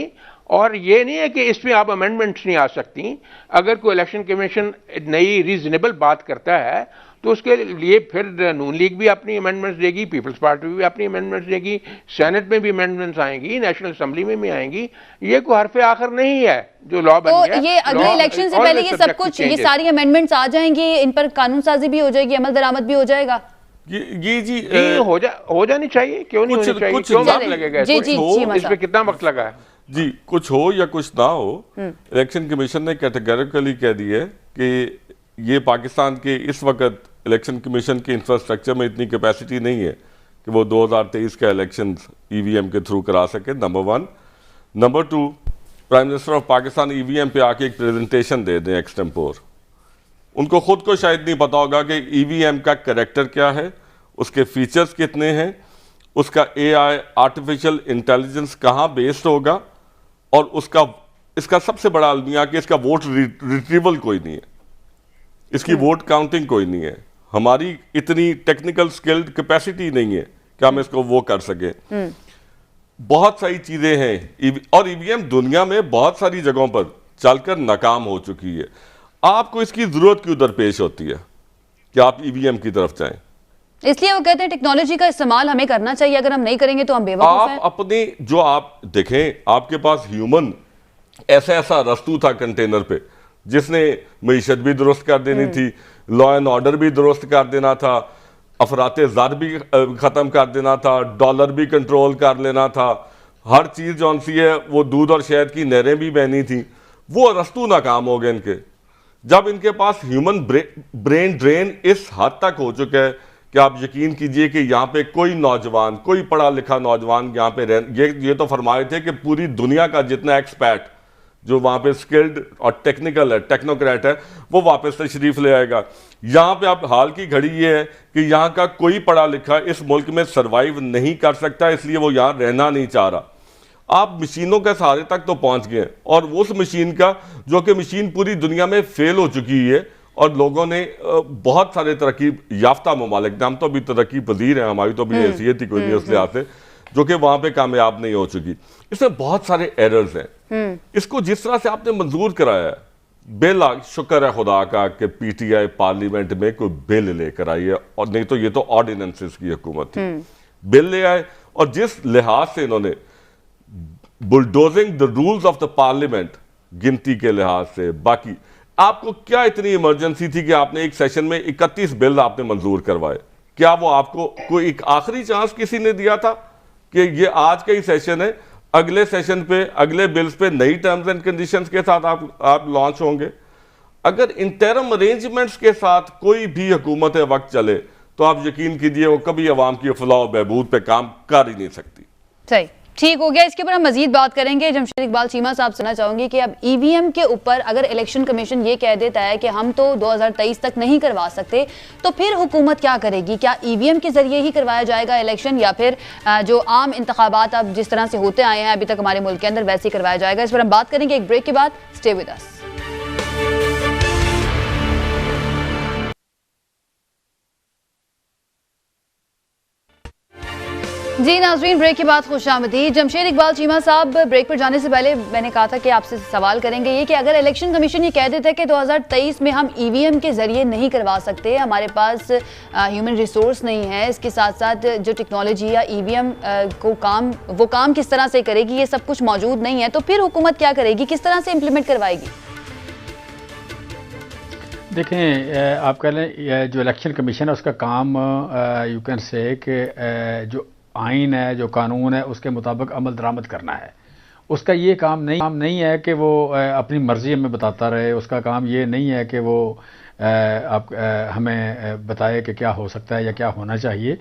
और ये नहीं है कि इसमें आप अमेंडमेंट्स नहीं आ सकती। अगर कोई इलेक्शन कमीशन नई रीजनेबल बात करता है तो उसके लिए फिर नून लीग भी अपनी अमेंडमेंट्स देगी, पीपल्स पार्टी भी अपनी अमेंडमेंट्स देगी, सेनेट में भी अमेंडमेंट्स आएंगी, नेशनल असेंबली में भी आएंगी। ये कोई हरफ आखिर नहीं है जो लॉ बन गया। तो ये अगले इलेक्शन से पहले ये सब कुछ, ये सारी अमेंडमेंट्स आ जाएंगी, इन पर कानून साजी भी हो जाएगी, अमल दरामद भी हो जाएगा। ये जी हो जानी चाहिए, क्यों नहीं होनी चाहिए, क्यों वक्त लगेगा, इसमें कितना वक्त लगा है जी। कुछ हो या कुछ ना हो, इलेक्शन कमीशन ने कैटेगोरिकली कह दी है कि ये पाकिस्तान के इस वक्त इलेक्शन कमीशन के इंफ्रास्ट्रक्चर में इतनी कैपेसिटी नहीं है कि वो 2023 का इलेक्शन ईवीएम के थ्रू करा सके, number 1। Number 2, prime minister of Pakistan EVM पे आके एक प्रेजेंटेशन दे दें एक्सटेम्पोर। उनको खुद को शायद नहीं पता होगा कि ईवीएम का कैरेक्टर क्या है, उसके फीचर्स कितने हैं, उसका एआई आर्टिफिशियल इंटेलिजेंस कहाँ बेस्ड होगा, और इसका सबसे बड़ा अलमिया कि इसका वोट रिट्रीवल कोई नहीं है, इसकी वोट काउंटिंग कोई नहीं है। हमारी इतनी टेक्निकल स्किल्ड कैपेसिटी नहीं है कि हम इसको वो कर सके। बहुत सारी चीजें हैं, और ईवीएम दुनिया में बहुत सारी जगहों पर चलकर नाकाम हो चुकी है। आपको इसकी जरूरत क्यों दरपेश होती है कि आप ईवीएम की तरफ जाएं? इसलिए वो कहते हैं टेक्नोलॉजी का इस्तेमाल हमें करना चाहिए, अगर हम नहीं करेंगे तो हम बेवकूफ हैं। आप अपने जो आप देखें, आपके पास ह्यूमन ऐसा रस्तू था कंटेनर पे जिसने मईशत भी दुरुस्त कर देनी थी, लॉ एंड ऑर्डर भी दुरुस्त कर देना था, अफराते ज़र भी ख़त्म कर देना था, डॉलर भी कंट्रोल कर लेना था, हर चीज़ जौन सी है वो दूध और शहद की नहरें भी बहनी थी। वो रस्तू नाकाम हो गए इनके। जब इनके पास ह्यूमन ब्रेन ड्रेन इस हद तक हो चुका है कि आप यकीन कीजिए कि यहाँ पे कोई नौजवान, कोई पढ़ा लिखा नौजवान यहाँ पे ये तो फरमाए थे कि पूरी दुनिया का जितना एक्सपर्ट जो वहाँ पे स्किल्ड और टेक्निकल है, टेक्नोक्रेट है, वो वापस तशरीफ ले आएगा। यहाँ पे आप हाल की घड़ी ये है कि यहाँ का कोई पढ़ा लिखा इस मुल्क में सर्वाइव नहीं कर सकता, इसलिए वो यहाँ रहना नहीं चाह रहा। आप मशीनों के सहारे तक तो पहुँच गए, और उस मशीन का जो कि मशीन पूरी दुनिया में फेल हो चुकी है, और लोगों ने बहुत सारे तरक्की याफ्ता ममालिक, हम तो अभी तरक्की पजीर हैं, हमारी तो अभी हैसियत ही कोई नहीं उस लिहाज से, जो कि वहां पे कामयाब नहीं हो चुकी। इसमें बहुत सारे एरर्स हैं। इसको जिस तरह से आपने मंजूर कराया है, बिल, शुक्र है खुदा का कि पीटीआई पार्लियामेंट में कोई बिल लेकर आई है, और नहीं तो ये तो ऑर्डिनेंसेस की हुकूमत थी। बिल ले आए, और जिस लिहाज से इन्होंने bulldozing the rules of the parliament, गिनती के लिहाज से, बाकी आपको क्या इतनी इमरजेंसी थी कि आपने एक सेशन में 31 बिल आपने मंजूर करवाए? क्या वो आपको कोई एक आखिरी चांस किसी ने दिया था कि ये आज का ही सेशन है, अगले सेशन पे, अगले बिल्स पे नई टर्म्स एंड कंडीशंस के साथ आप लॉन्च होंगे? अगर इंटरम अरेंजमेंट्स के साथ कोई भी हुकूमत वक्त चले तो आप यकीन कीजिए वो कभी अवाम की फलाह और बहबूद पे काम कर ही नहीं सकती। सही, ठीक हो गया। इसके ऊपर हम मजीद बात करेंगे। जमशेद इकबाल चीमा साहब सुनना चाहूंगी कि अब ईवीएम के ऊपर अगर इलेक्शन कमीशन ये कह देता है कि हम तो 2023 तक नहीं करवा सकते, तो फिर हुकूमत क्या करेगी? क्या ईवीएम के जरिए ही करवाया जाएगा इलेक्शन, या फिर जो आम इंतखाबात अब जिस तरह से होते आए हैं अभी तक हमारे मुल्क के अंदर, वैसे ही करवाया जाएगा? इस पर हम बात करेंगे एक ब्रेक के बाद। Stay with us. जी नाज़रीन, ब्रेक के बाद खुशामदीद। जमशेद इकबाल चीमा साहब, ब्रेक पर जाने से पहले मैंने कहा था कि आपसे सवाल करेंगे ये कि अगर इलेक्शन कमीशन ये कह देता है कि 2023 में हम ईवीएम के जरिए नहीं करवा सकते, हमारे पास ह्यूमन रिसोर्स नहीं है, इसके साथ साथ जो टेक्नोलॉजी या ईवीएम को वो काम किस तरह से करेगी, ये सब कुछ मौजूद नहीं है, तो फिर हुकूमत क्या करेगी, किस तरह से इम्प्लीमेंट करवाएगी? देखें, आप कह लें जो इलेक्शन कमीशन है उसका काम यू कैन से कि जो आइन है, जो कानून है, उसके मुताबिक अमल दरामद करना है। उसका ये काम नहीं है कि वो अपनी मर्जी हमें बताता रहे। उसका काम ये नहीं है कि वो हमें बताए कि क्या हो सकता है या क्या होना चाहिए।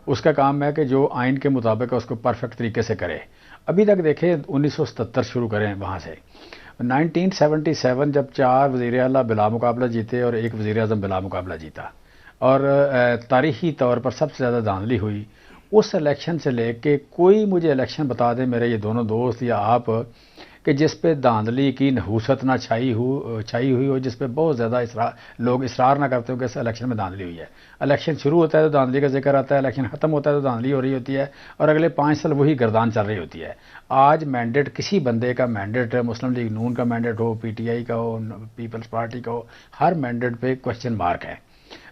उसका काम है कि जो आइन के मुताबिक है उसको परफेक्ट तरीके से करे। अभी तक देखें 1977 शुरू करें वहाँ से, 1977 जब 4 वज़ीर आला बिला मुकाबला जीते और 1 वज़ीर आज़म बिला मुकाबला जीता, और तारीखी तौर पर सबसे ज़्यादा धांधली हुई, उस इलेक्शन से लेके कोई मुझे इलेक्शन बता दे मेरे ये दोनों दोस्त या आप कि जिस पे धांधली की नहूसत ना छाई हुई हो, जिस पे बहुत ज़्यादा लोग इसरार ना करते हो कि इस इलेक्शन में धांधली हुई है। इलेक्शन शुरू होता है तो धांधली का जिक्र आता है, इलेक्शन ख़त्म होता है तो धांधली हो रही होती है, और अगले 5 साल वही गर्दान चल रही होती है। आज मैंडेट किसी बंदे का मैंडेट, मुस्लिम लीग नून का मैंडेट हो, PTI का हो, पीपल्स पार्टी का हो, हर मैंडेट पे क्वेश्चन मार्क है।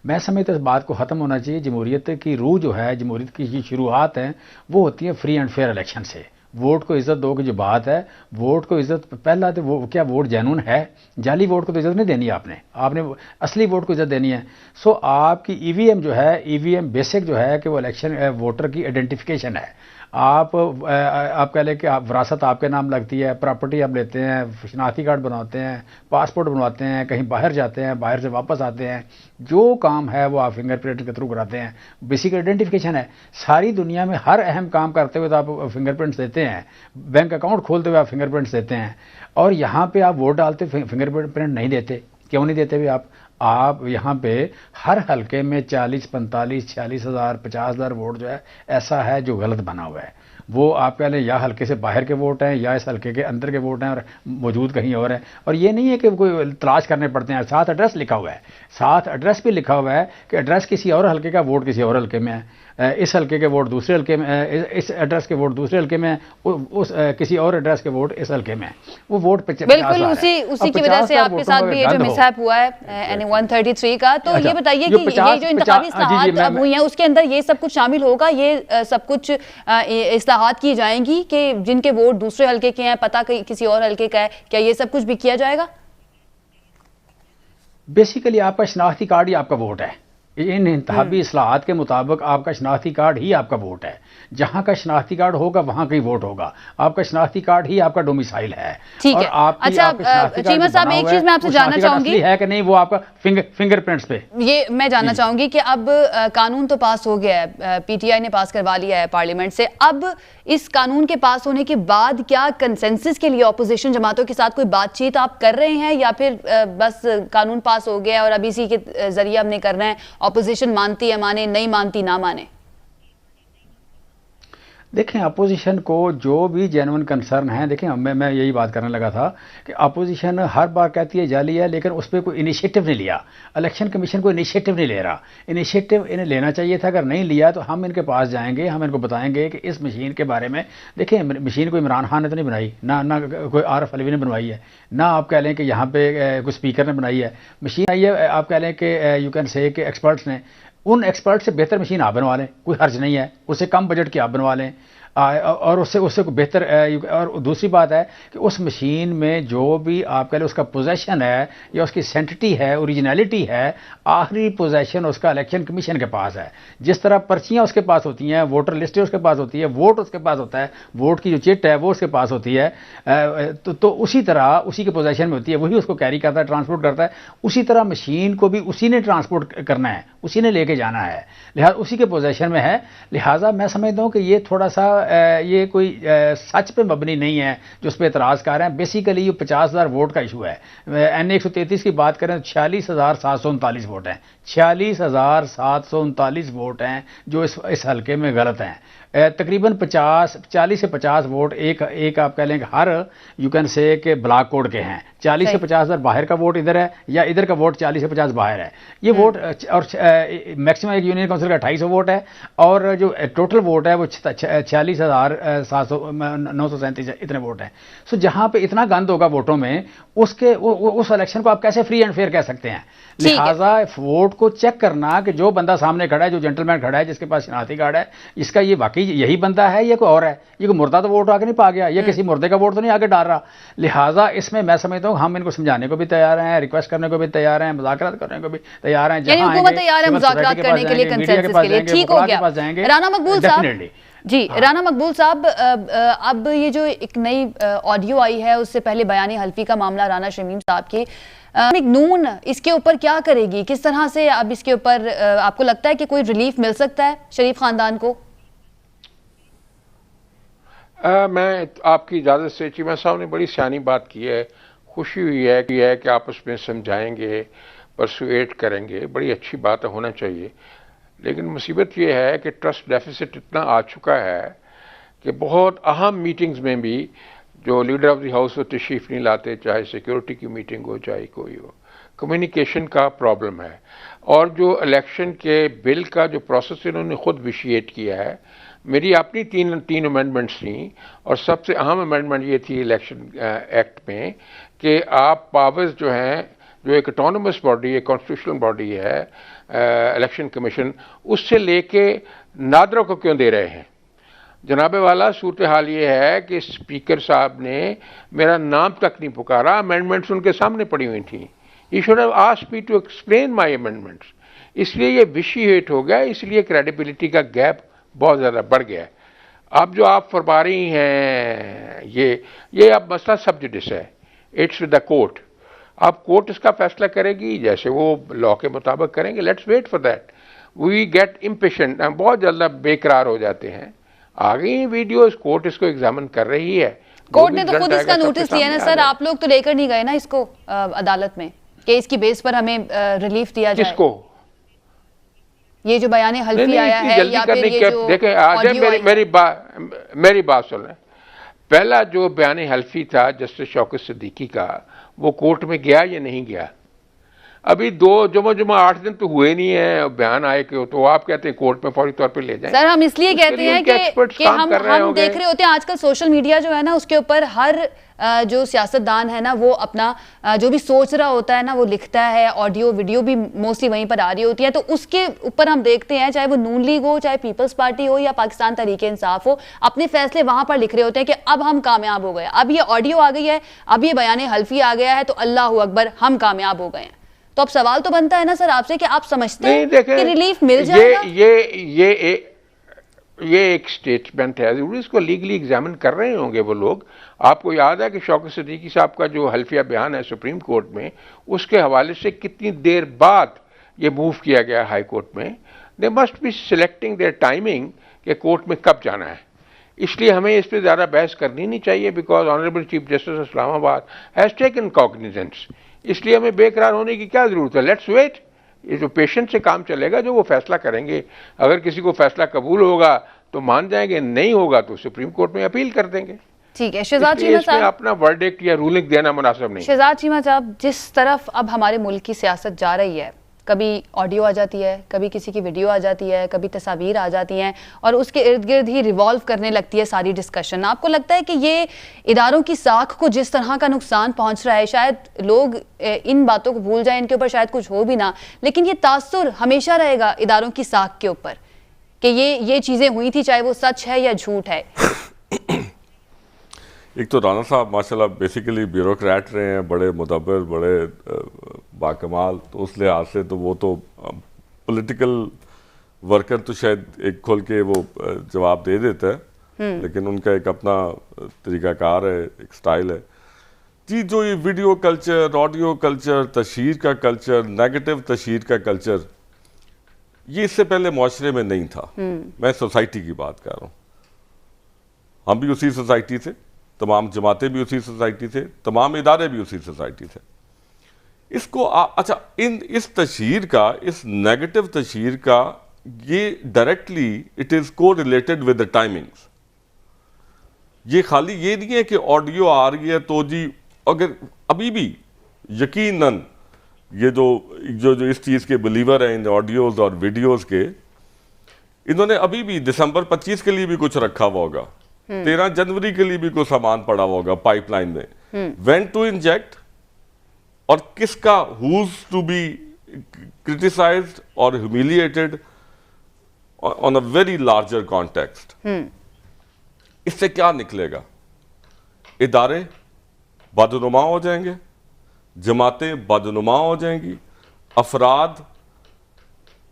मैं समझता इस बात को ख़त्म होना चाहिए। जमहूरियत की रूह जो है, जमहूरियत की शुरुआत है वो होती है फ्री एंड फेयर इलेक्शन से। वोट को इज्जत दो की जो बात है, वोट को इज्जत पहला तो वो क्या वोट जेन्युइन है, जाली वोट को तो इज्जत नहीं देनी है आपने असली वोट को इज्जत देनी है। सो आपकी EVM जो है, EVM बेसिक जो है कि वो इलेक्शन वोटर की आइडेंटिफिकेशन है। आप कह लें कि आप विरासत आपके नाम लगती है, प्रॉपर्टी आप लेते हैं, शनाख्ती कार्ड बनाते हैं, पासपोर्ट बनवाते हैं, कहीं बाहर जाते हैं, बाहर से वापस आते हैं, जो काम है वो आप फिंगरप्रिंट के थ्रू कराते हैं। बेसिक आइडेंटिफिकेशन है। सारी दुनिया में हर अहम काम करते हुए तो आप फिंगरप्रिंट्स देते हैं, बैंक अकाउंट खोलते हुए आप फिंगरप्रिंट्स देते हैं, और यहाँ पे आप वोट डालते फिंगरप्रिंट नहीं देते। क्यों नहीं देते भी आप यहाँ पे हर हलके में 40, 45, 46 हज़ार, 50 हज़ार वोट जो है ऐसा है जो गलत बना हुआ है। वो आप कह लें या हल्के से बाहर के वोट हैं या इस हल्के के अंदर के वोट हैं और मौजूद कहीं और हैं। और ये नहीं है कि कोई तलाश करने पड़ते हैं, साथ एड्रेस लिखा हुआ है, साथ एड्रेस भी लिखा हुआ है कि एड्रेस किसी और हल्के का वोट किसी और हल्के में है, इस हल्के के वोट दूसरे हल्के में, इस एड्रेस के वोट दूसरे हल्के में, उस किसी और एड्रेस के वोट इस हल्के में। वो वोट बिल्कुल उसी की वजह से आपके साथ भी ये जो मिसहैप हुआ है NA 133 का। तो ये बताइए कि ये जो इंतखाबी इस्लाहात अब हुई हैं उसके अंदर ये सब कुछ शामिल होगा, ये सब कुछ इस्लाहात की जाएंगी कि जिनके वोट दूसरे हल्के के हैं पता किसी और हल्के का है, क्या ये सब कुछ भी किया जाएगा? बेसिकली आपका शनाख्ती कार्ड ही आपका वोट है। इन इंतखाबी इस्लाहात के मुताबिक आपका शनाख्ती कार्ड ही आपका वोट है। जहां का शनाख्ती कार्ड होगा वहां का ही वोट होगा। आपका शनाख्ती कार्ड ही आपका डोमिसाइल है। ठीक है। अच्छा चीमा साहब, एक चीज मैं आपसे जानना चाहूंगी है कि नहीं वो आपका फिंगरप्रिंट्स पे, ये मैं जानना चाहूंगी कि अब कानून तो पास हो गया है, PTI ने पास करवा लिया है पार्लियामेंट से। अब इस कानून के पास होने के बाद क्या कंसेंसस के लिए ऑपोजिशन जमातों के साथ कोई बातचीत आप कर रहे हैं, या फिर बस कानून पास हो गया और अब इसी के जरिए हमने करना है, ऑपोजिशन मानती है माने, नहीं मानती ना माने? देखें, अपोजिशन को जो भी जेन्युइन कंसर्न है, देखें मैं यही बात करने लगा था कि अपोजिशन हर बार कहती है जाली है, लेकिन उस पर कोई इनिशिएटिव नहीं लिया। इलेक्शन कमीशन को इनिशिएटिव नहीं ले रहा। इनिशिएटिव इन्हें लेना चाहिए था। अगर नहीं लिया तो हम इनके पास जाएंगे, हम इनको बताएंगे कि इस मशीन के बारे में। देखें, मशीन कोई इमरान खान ने तो नहीं बनाई, ना कोई आरफ अलवी ने बनवाई है, ना आप कह लें कि यहाँ पे कोई स्पीकर ने बनाई है। मशीन आई है, आप कह लें कि यू कैन से कि एक्सपर्ट्स ने। उन एक्सपर्ट से बेहतर मशीन आप बनवा लें, कोई हर्ज नहीं है। उससे कम बजट की आप बनवा लें, और उससे बेहतर। और दूसरी बात है कि उस मशीन में जो भी आप कह लें उसका पोजेशन है या उसकी सेंटिटी है, ओरिजिनलिटी है, आखिरी पोजेशन उसका इलेक्शन कमीशन के पास है। जिस तरह पर्चियां उसके पास होती हैं, वोटर लिस्ट उसके पास होती है, वोट उसके पास होता है, वोट की जो चिट है वो उसके पास होती है, तो उसी तरह उसी के पोजेशन में होती है, वही उसको कैरी करता है, ट्रांसपोर्ट करता है। उसी तरह मशीन को भी उसी ने ट्रांसपोर्ट करना है, उसी ने लेके जाना है, लिहाजा उसी के पोजेशन में है। लिहाजा मैं समझता हूँ कि ये थोड़ा सा ये कोई सच पे मबनी नहीं है जो उस पर एतराज़ कर रहे हैं। बेसिकली ये 50,000 वोट का इशू है। NA 133 की बात करें तो 46,739 वोट हैं, 46,739 वोट हैं जो इस हल्के में गलत हैं। तकरीबन 40 से 50 वोट एक आप कह लें हर यू कैन से के ब्लॉक कोड के हैं। 40 से 50 हज़ार बाहर का वोट इधर है, या इधर का वोट 40 से 50 बाहर है। ये वोट और मैक्सिमम एक यूनियन काउंसिल का 250 वोट है, और जो टोटल वोट है वो 46,937 इतने वोट हैं। सो जहां पे इतना गंद होगा वोटों में, उस इलेक्शन को आप कैसे फ्री एंड फेयर कह सकते हैं? लिहाजा वोट को चेक करना कि जो बंदा सामने खड़ा है, जो जेंटलमैन खड़ा है, जिसके पास शनाख्ती कार्ड है, इसका ये वाकई यही बंदा है या कोई और है? ये कोई मुर्दा तो वोट आगे नहीं पा गया, या किसी मुर्दे का वोट तो नहीं आगे डाल रहा। लिहाजा इसमें मैं समझता हूँ हम इनको समझाने को भी तैयार हैं, रिक्वेस्ट करने को भी तैयार हैं, मुज़ाकरात करने को भी तैयार हैं। हुकूमत तैयार है मुज़ाकरात करने के लिए, कंसेंसस के लिए। ठीक हो गया। राना मकबूल साहब जी, राना मकबूल साहब, अब ये जो एक नई ऑडियो आई है, उससे पहले बयानी हल्फी का मामला राना शमीम साहब के, नून इसके ऊपर क्या करेगी? किस तरह से अब इसके ऊपर आपको लगता है कि कोई रिलीफ मिल सकता है शरीफ खानदान को? मैं आपकी इजाज़त से, चीमा साहब ने बड़ी सियानी बात की है, खुशी हुई है कि आपस में समझाएंगे, परसुएट करेंगे, बड़ी अच्छी बात होना चाहिए। लेकिन मुसीबत ये है कि ट्रस्ट डेफिसिट इतना आ चुका है कि बहुत अहम मीटिंग्स में भी जो लीडर ऑफ द हाउस वो तशरीफ नहीं लाते, चाहे सिक्योरिटी की मीटिंग हो चाहे कोई हो। कम्युनिकेशन का प्रॉब्लम है। और जो इलेक्शन के बिल का जो प्रोसेस इन्होंने खुद विशिएट किया है, मेरी अपनी तीन अमेंडमेंट्स थी और सबसे अहम अमेंडमेंट ये थी इलेक्शन एक्ट में कि आप पावर्स जो हैं, जो एक ऑटोनमस बॉडी है, कॉन्स्टिट्यूशनल बॉडी है इलेक्शन कमीशन, उससे लेके नादरों को क्यों दे रहे हैं। जनाबे वाला सूरत हाल ये है कि स्पीकर साहब ने मेरा नाम तक नहीं पुकारा, अमेंडमेंट्स उनके सामने पड़ी हुई थी। He should have asked me to explain my amendments. इसलिए ये विशिएट हो गया, इसलिए क्रेडिबिलिटी का गैप बहुत ज़्यादा बढ़ गया है। अब जो आप फरमा रही हैं ये अब मसला सब जुडिस है, इट्स विद द कोर्ट। अब कोर्ट इसका फैसला करेगी, जैसे वो लॉ के मुताबिक करेंगे। Let's wait for that. We get impatient, हम बहुत जल्द बेकरार हो जाते हैं। आ गई वीडियोस, कोर्ट इसको एग्जामिन कर रही है। कोर्ट ने तो खुद इसका नोटिस लिया ना सर, आप लोग तो लेकर नहीं गए ना इसको अदालत में कि इसकी बेस पर हमें रिलीफ दिया जाए। किसको? ये जो बयान हल्फी आया है या फिर ये जो देखें, आज मेरी बात सुन लें। पहला जो बयान हल्फी था जस्टिस शौकत सिद्दीकी का, वो कोर्ट में गया या नहीं गया? अभी दो जुमा 8 दिन तो हुए नहीं है बयान आए के, तो आप कहते हैं कोर्ट में फौरी तौर पे ले जाएं। सर हम इसलिए कहते हैं कि हम देख रहे होते हैं आजकल सोशल मीडिया जो है ना, उसके ऊपर हर जो सियासतदान है ना, वो अपना जो भी सोच रहा होता है ना वो लिखता है, ऑडियो वीडियो भी मोस्टली वहीं पर आ रही होती है। तो उसके ऊपर हम देखते हैं, चाहे वो नून लीग हो, चाहे पीपल्स पार्टी हो या पाकिस्तान तहरीके इंसाफ हो, अपने फैसले वहां पर लिख रहे होते हैं कि अब हम कामयाब हो गए, अब ये ऑडियो आ गई है, अब ये बयान हल्फी आ गया है, तो अल्लाह अकबर हम कामयाब हो गए हैं। तो अब सवाल तो बनता है ना सर आपसे कि आप समझते हैं कि रिलीफ मिल जाएगा? ये एक स्टेटमेंट है, जरूर इसको लीगली एग्जामिन कर रहे होंगे वो लोग। आपको याद है कि शौकत सिद्दीकी साहब का जो हल्फिया बयान है सुप्रीम कोर्ट में, उसके हवाले से कितनी देर बाद ये मूव किया गया हाई कोर्ट में। They must be selecting their timing कि कोर्ट में कब जाना है। इसलिए हमें इस पर ज़्यादा बहस करनी नहीं चाहिए, because honourable chief justice Islamabad has taken cognizance. इसलिए हमें बेकरार होने की क्या जरूरत है। Let's wait. ये जो पेशेंट से काम चलेगा, जो वो फैसला करेंगे। अगर किसी को फैसला कबूल होगा तो मान जाएंगे, नहीं होगा तो सुप्रीम कोर्ट में अपील कर देंगे। ठीक है शहजाद चीमा साहब, अपना वर्डिक्ट या रूलिंग देना मुनासिब नहीं। शहजाद चीमा साहब, जिस तरफ अब हमारे मुल्क की सियासत जा रही है, कभी ऑडियो आ जाती है, कभी किसी की वीडियो आ जाती है, कभी तस्वीर आ जाती हैं और उसके इर्द गिर्द ही रिवॉल्व करने लगती है सारी डिस्कशन। आपको लगता है कि ये इदारों की साख को जिस तरह का नुकसान पहुंच रहा है, शायद लोग इन बातों को भूल जाएं, इनके ऊपर शायद कुछ हो भी ना, लेकिन ये तासुर हमेशा रहेगा इदारों की साख के ऊपर कि ये चीज़ें हुई थी, चाहे वो सच है या झूठ है। एक तो राना साहब माशाल्लाह बेसिकली ब्यूरोक्रेट रहे हैं, बड़े मुदब्बर, बड़े बाकमाल, तो उस लिहाज से तो वो तो पॉलिटिकल वर्कर तो शायद एक खोल के वो जवाब दे देता है, लेकिन उनका एक अपना तरीकाकार है, एक स्टाइल है जी। जो ये वीडियो कल्चर, ऑडियो कल्चर, तशहीर का कल्चर, नेगेटिव तशहीर का कल्चर, ये इससे पहले मुआशरे में नहीं था। मैं सोसाइटी की बात कर रहा हूँ। हम भी उसी सोसाइटी से, तमाम जमातें भी उसी सोसाइटी से, तमाम इदारे भी उसी सोसाइटी से। इसको अच्छा, इस तशहीर का, इस नेगेटिव तशहीर का, ये डायरेक्टली इट इज को रिलेटेड विद द टाइमिंग्स। ये खाली ये नहीं है कि ऑडियो आ रही है तो जी, अगर अभी भी यकीनन ये जो इस चीज़ के बिलीवर हैं इन ऑडियोज और वीडियोज के, इन्होंने अभी भी दिसंबर 25 के लिए भी कुछ रखा हुआ होगा, 13 जनवरी के लिए भी कुछ सामान पड़ा होगा पाइपलाइन में, व्हेन टू इंजेक्ट और किसका, हुज टू बी क्रिटिसाइज्ड और humiliated on a very larger context. इससे क्या निकलेगा? इदारे बदनुमा हो जाएंगे, जमातें बदनुमा हो जाएंगी, अफराद,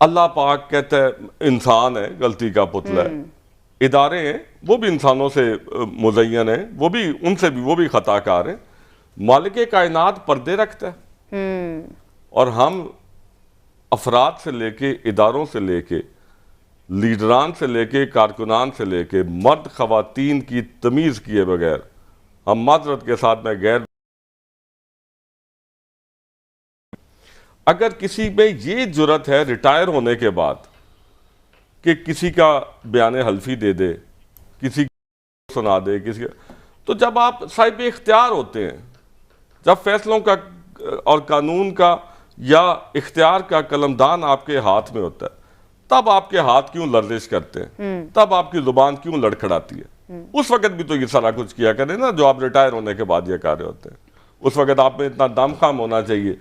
अल्लाह पाक कहता है इंसान है, गलती का पुतला है, इदारे हैं वो भी इंसानों से मुज़य्यन है, वो भी खताकार है, मालिक कायनात पर्दे रखता है, और हम अफराद से लेके, इदारों से लेके, लीडरान से लेके, कारकुनान से लेके, मर्द खवातीन की तमीज़ किए बगैर हम माजरत के साथ में गैर अगर किसी में ये जुर्रत है रिटायर होने के बाद कि किसी का बयान हल्फी दे दे, किसी को सुना दे, किसी तो जब आप साहिब इख्तियार होते हैं, जब फैसलों का और कानून का या इख्तियार का कलमदान आपके हाथ में होता है, तब आपके हाथ क्यों लर्जिश करते हैं, तब आपकी जुबान क्यों लड़खड़ाती है? उस वक्त भी तो ये सारा कुछ किया करें ना जो आप रिटायर होने के बाद ये कर रहे होते हैं। उस वक्त आप में इतना दमखम होना चाहिए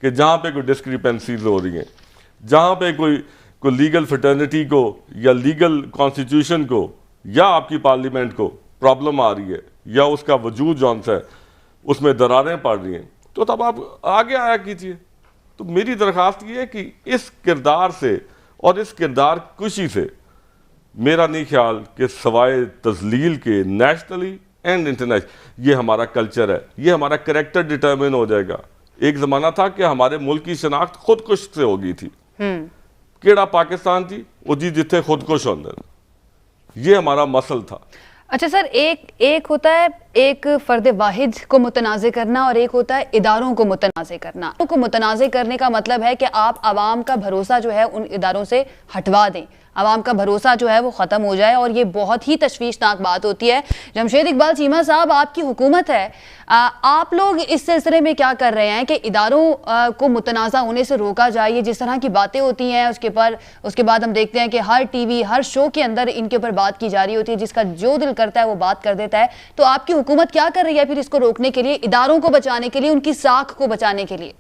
कि जहाँ पे कोई डिस्क्रिपेंसीज हो रही हैं, जहाँ पे कोई लीगल फिटर्निटी को या लीगल कॉन्स्टिट्यूशन को या आपकी पार्लियामेंट को प्रॉब्लम आ रही है या उसका वजूद जौन सा है उसमें दरारें पड़ रही हैं, तो तब आप आगे आया कीजिए। तो मेरी दरख्वास्त ये है कि इस किरदार से और इस किरदार कुशी से मेरा नहीं ख्याल कि सवाए तजलील के नेशनली एंड इंटरनेशनल ये हमारा कल्चर है, ये हमारा करेक्टर डिटर्मिन हो जाएगा। एक ज़माना था कि हमारे मुल्क की शनाख्त खुदकुश से हो गई थी। केड़ा पाकिस्तान थी वो जी जिथे खुदकुश होंगे, ये हमारा मसल था। अच्छा सर, एक होता है एक फर्द वाहिद को मुतनाज़े करना और एक होता है इदारों को मुतनाज़े करना। को मुतनाज़े करने का मतलब है कि आप आवाम का भरोसा जो है उन इदारों से हटवा दें, आवाम का भरोसा जो है वो ख़त्म हो जाए, और ये बहुत ही तशवीशनाक बात होती है। जमशेद इकबाल चीमा साहब, आपकी हुकूमत है, आप लोग इस सिलसिले में क्या कर रहे हैं कि इदारों को मुतनाज़ा होने से रोका जाए? ये जिस तरह की बातें होती हैं उसके बाद हम देखते हैं कि हर टीवी हर शो के अंदर इनके ऊपर बात की जा रही होती है, जिसका जो दिल करता है वो बात कर देता है। तो आपकी हुकूमत क्या कर रही है फिर इसको रोकने के लिए, इदारों को बचाने के लिए, उनकी साख को बचाने के लिए?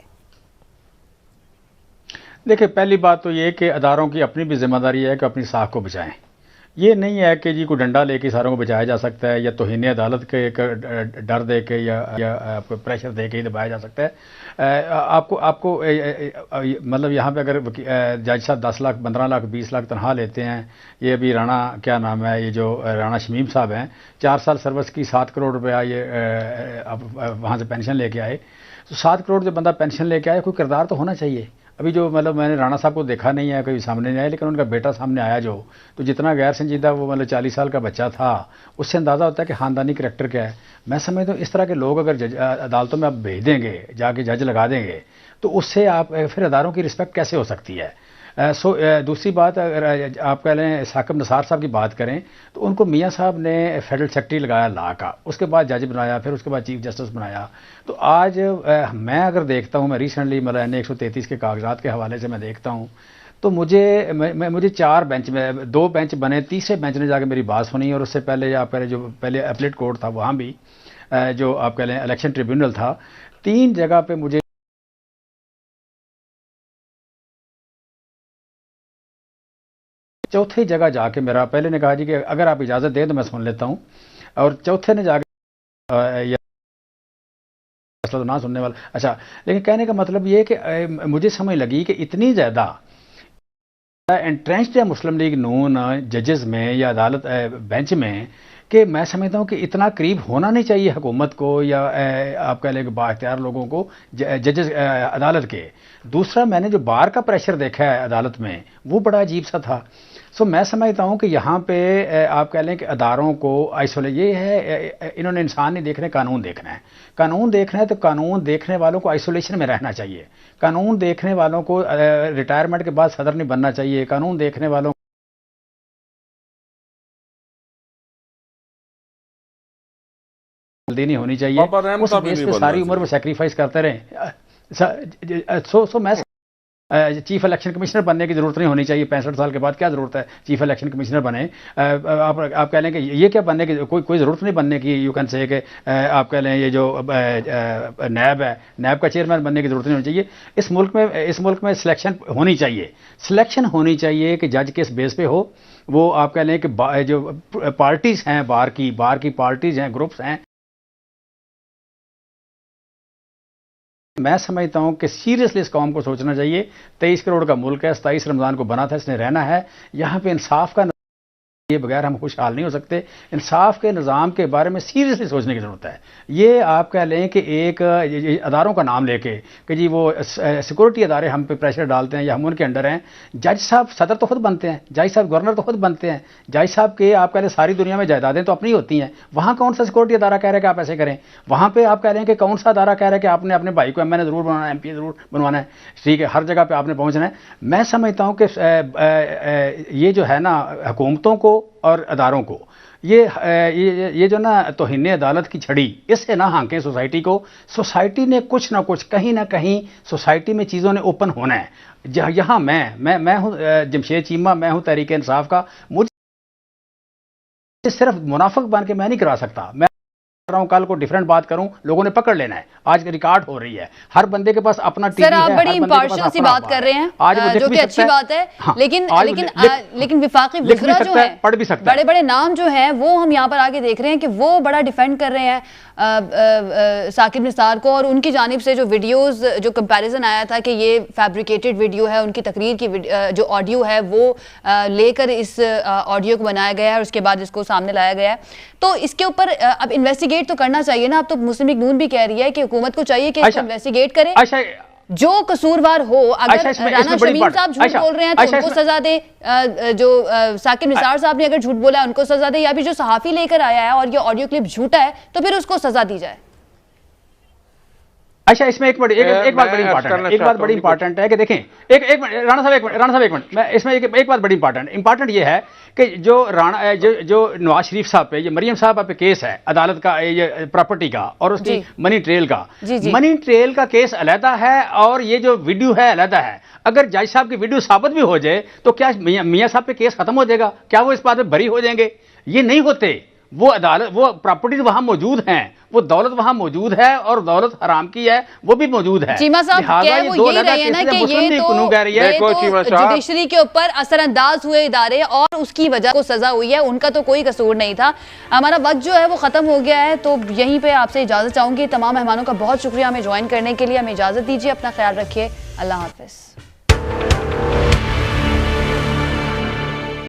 देखिए, पहली बात तो ये कि अदारों की अपनी भी जिम्मेदारी है कि अपनी साख को बचाएं। ये नहीं है कि जी को डंडा लेके सारों को बचाया जा सकता है या तौहीन अदालत के एक डर दे के या प्रेशर दे के ही दबाया जा सकता है। आपको मतलब यहाँ पे अगर जज साहब 10 लाख 15 लाख 20 लाख तनख्वाह लेते हैं, ये अभी राणा क्या नाम है, ये जो राणा शमीम साहब हैं, 4 साल सर्विस की 7 करोड़ रुपया ये वहाँ से पेंशन लेके आए। तो 7 करोड़ जो बंदा पेंशन लेके आए, कोई किरदार तो होना चाहिए। अभी जो मतलब मैंने राणा साहब को देखा नहीं है, कोई सामने नहीं आया, लेकिन उनका बेटा सामने आया जो, तो जितना गैर संजीदा वो मतलब 40 साल का बच्चा था, उससे अंदाज़ा होता है कि ख़ानदानी करैक्टर क्या है। मैं समझता हूँ इस तरह के लोग अगर अदालतों में आप भेज देंगे, जाके जज लगा देंगे, तो उससे आप फिर अदारों की रिस्पेक्ट कैसे हो सकती है। दूसरी बात, अगर आप कह लें साकिब निसार साहब की बात करें, तो उनको मियाँ साहब ने फेडरल सेक्रेटरी लगाया ला का, उसके बाद जज बनाया, फिर उसके बाद चीफ जस्टिस बनाया। तो आज मैं अगर देखता हूँ, मैं रिसेंटली मतलब NA 133 के कागजात के हवाले से मैं देखता हूँ, तो मुझे 4 बेंच में 2 बेंच बने, तीसरे बेंच ने जाके मेरी बात सुनी, और उससे पहले आप कह लें जो पहले अपीलेट कोर्ट था वहाँ भी जो आप कह लें इलेक्शन ट्रिब्यूनल था, 3 जगह पे मुझे चौथी जगह जाके मेरा पहले ने कहा जी कि अगर आप इजाज़त दें तो मैं सुन लेता हूँ, और चौथे ने जाके फैसला तो ना सुनने वाला। अच्छा, लेकिन कहने का मतलब ये है कि मुझे समझ लगी कि इतनी ज़्यादा एंट्रेंच्ड है मुस्लिम लीग नून जजेस में या अदालत बेंच में, कि मैं समझता हूँ कि इतना करीब होना नहीं चाहिए हुकूमत को या आप कह लें बाख्तियार लोगों को जजेस अदालत के। दूसरा, मैंने जो बार का प्रेशर देखा है अदालत में, वो बड़ा अजीब सा था। सो मैं समझता हूँ कि यहाँ पे आप कह लें कि अदारों को आइसोलेट, ये है इन्होंने इंसान नहीं देखना, कानून देखना है। कानून देखना है तो कानून देखने वालों को आइसोलेशन में रहना चाहिए। कानून देखने वालों को रिटायरमेंट के बाद सदर नहीं बनना चाहिए। कानून देखने वालों जल्दी नहीं होनी चाहिए। उस बेस पे सारी उम्र वो सेक्रीफाइस करते रहे। सो मैं चीफ इलेक्शन कमिश्नर बनने की जरूरत नहीं होनी चाहिए। 65 साल के बाद क्या जरूरत है चीफ इलेक्शन कमिश्नर बने। आप कह लें कि ये क्या बनने की कोई जरूरत नहीं बनने की। यू कैन से कि आप कह लें ये जो नैब है, नैब का चेयरमैन बनने की जरूरत नहीं होनी चाहिए। इस मुल्क में सिलेक्शन होनी चाहिए। सिलेक्शन होनी चाहिए कि जज किस बेस पे हो। वो आप कह लें कि जो पार्टीज हैं, बार की पार्टीज हैं, ग्रुप्स हैं। मैं समझता हूं कि सीरियसली इस कौम को सोचना चाहिए। 23 करोड़ का मुल्क है, 27 रमज़ान को बना था, इसने रहना है। यहाँ पे इंसाफ का ये बगैर हम खुशहाल नहीं हो सकते। इंसाफ के निज़ाम के बारे में सीरियसली सोचने की ज़रूरत है। ये आप कह लें कि एक अदारों का नाम लेके कि जी वो सिक्योरिटी अदारे हम पे प्रेशर डालते हैं या हम उनके अंडर हैं। जज साहब सदर तो खुद बनते हैं, जज साहब गवर्नर तो खुद बनते हैं, जज साहब के आप कह लें सारी दुनिया में जायदादें तो अपनी होती हैं। वहाँ कौन सा सिक्योरिटी अदारा कह रहा है कि आप ऐसे करें? वहाँ पर आप कह रहे हैं कि कौन सा अदारा कह रहा है कि आपने अपने भाई को MNA ज़रूर बनाना है, MP ज़रूर बनवाना है, ठीक है, हर जगह पर आपने पहुँचना है। मैं समझता हूँ कि ये जो है ना हुकूमतों को और अदारों को ये जो ना तौहीन अदालत की छड़ी, इससे ना हाँकें सोसाइटी को। सोसाइटी ने कुछ ना कुछ कहीं ना कहीं सोसाइटी में चीज़ों ने ओपन होना है। यहाँ मैं हूँ जमशेद चीमा, मैं हूँ तहरीक इंसाफ का। मुझे सिर्फ मुनाफिक बन के मैं नहीं करा सकता। मैं रहा हूं कल को डिफरेंट बात करूं, लोगों ने पकड़ लेना है। आज रिकॉर्ड हो रही है, हर बंदे के पास अपना टीवी है। सर, आप बड़ी इम्पार्शियल सी बात कर रहे हैं, जो कि अच्छी बात है। हाँ, लेकिन विफाकी वज़रा जो है, पढ़ भी सकता है, बड़े बड़े नाम जो हैं वो हम यहाँ पर आगे देख रहे हैं कि वो बड़ा डिफेंड कर रहे हैं साकिब निसार को, और उनकी जानिब से जो वीडियोस, जो कंपैरिजन आया था कि ये फैब्रिकेटेड वीडियो है, उनकी तकरीर की जो ऑडियो है वो लेकर इस ऑडियो को बनाया गया है और उसके बाद इसको सामने लाया गया है। तो इसके ऊपर अब इन्वेस्टिगेट तो करना चाहिए ना। अब तो मुस्लिम लीग नून भी कह रही है कि हुकूमत को चाहिए कि इसको इन्वेस्टिगेट करे, जो कसूरवार हो। अगर राना शमीम साहब झूठ बोल रहे हैं तो उनको सजा दे, जो साकिब निसार साहब ने अगर झूठ बोला है उनको सजा दे, या फिर जो सहाफी लेकर आया है और ये ऑडियो क्लिप झूठा है तो फिर उसको सजा दी जाए। अच्छा, इसमें एक बात बड़ी इंपॉर्टेंट है कि देखें, राणा साहब एक मिनट, मैं इसमें एक बात बड़ी इंपॉर्टेंट ये है कि जो नवाज शरीफ साहब पे, ये मरियम साहब पे केस है अदालत का, ये प्रॉपर्टी का और उसकी मनी ट्रेल का, मनी ट्रेल का केस अलहदा है और ये जो वीडियो है अलहदा है। अगर जज साहब की वीडियो साबित भी हो जाए तो क्या मियाँ साहब पे केस खत्म हो जाएगा? क्या वो इस बात में बरी हो जाएंगे? ये नहीं होते। वो अदालत, वो प्रॉपर्टीज वहां मौजूद हैं, वो दौलत वहां मौजूद है और दौलत हराम की है वो भी मौजूद है। चीमा साहब कह वो यही रही है ना कि ये तो जुडिशरी के ऊपर असरअंदाज हुए इदारे और उसकी वजह को सजा हुई है, उनका तो कोई कसूर नहीं था। हमारा वक्त जो है वो खत्म हो गया है, तो यहीं पे आपसे इजाजत चाहूंगी। तमाम मेहमानों का बहुत शुक्रिया हमें ज्वाइन करने के लिए। हमें इजाजत दीजिए, अपना ख्याल रखिए, अल्लाह हाफिज।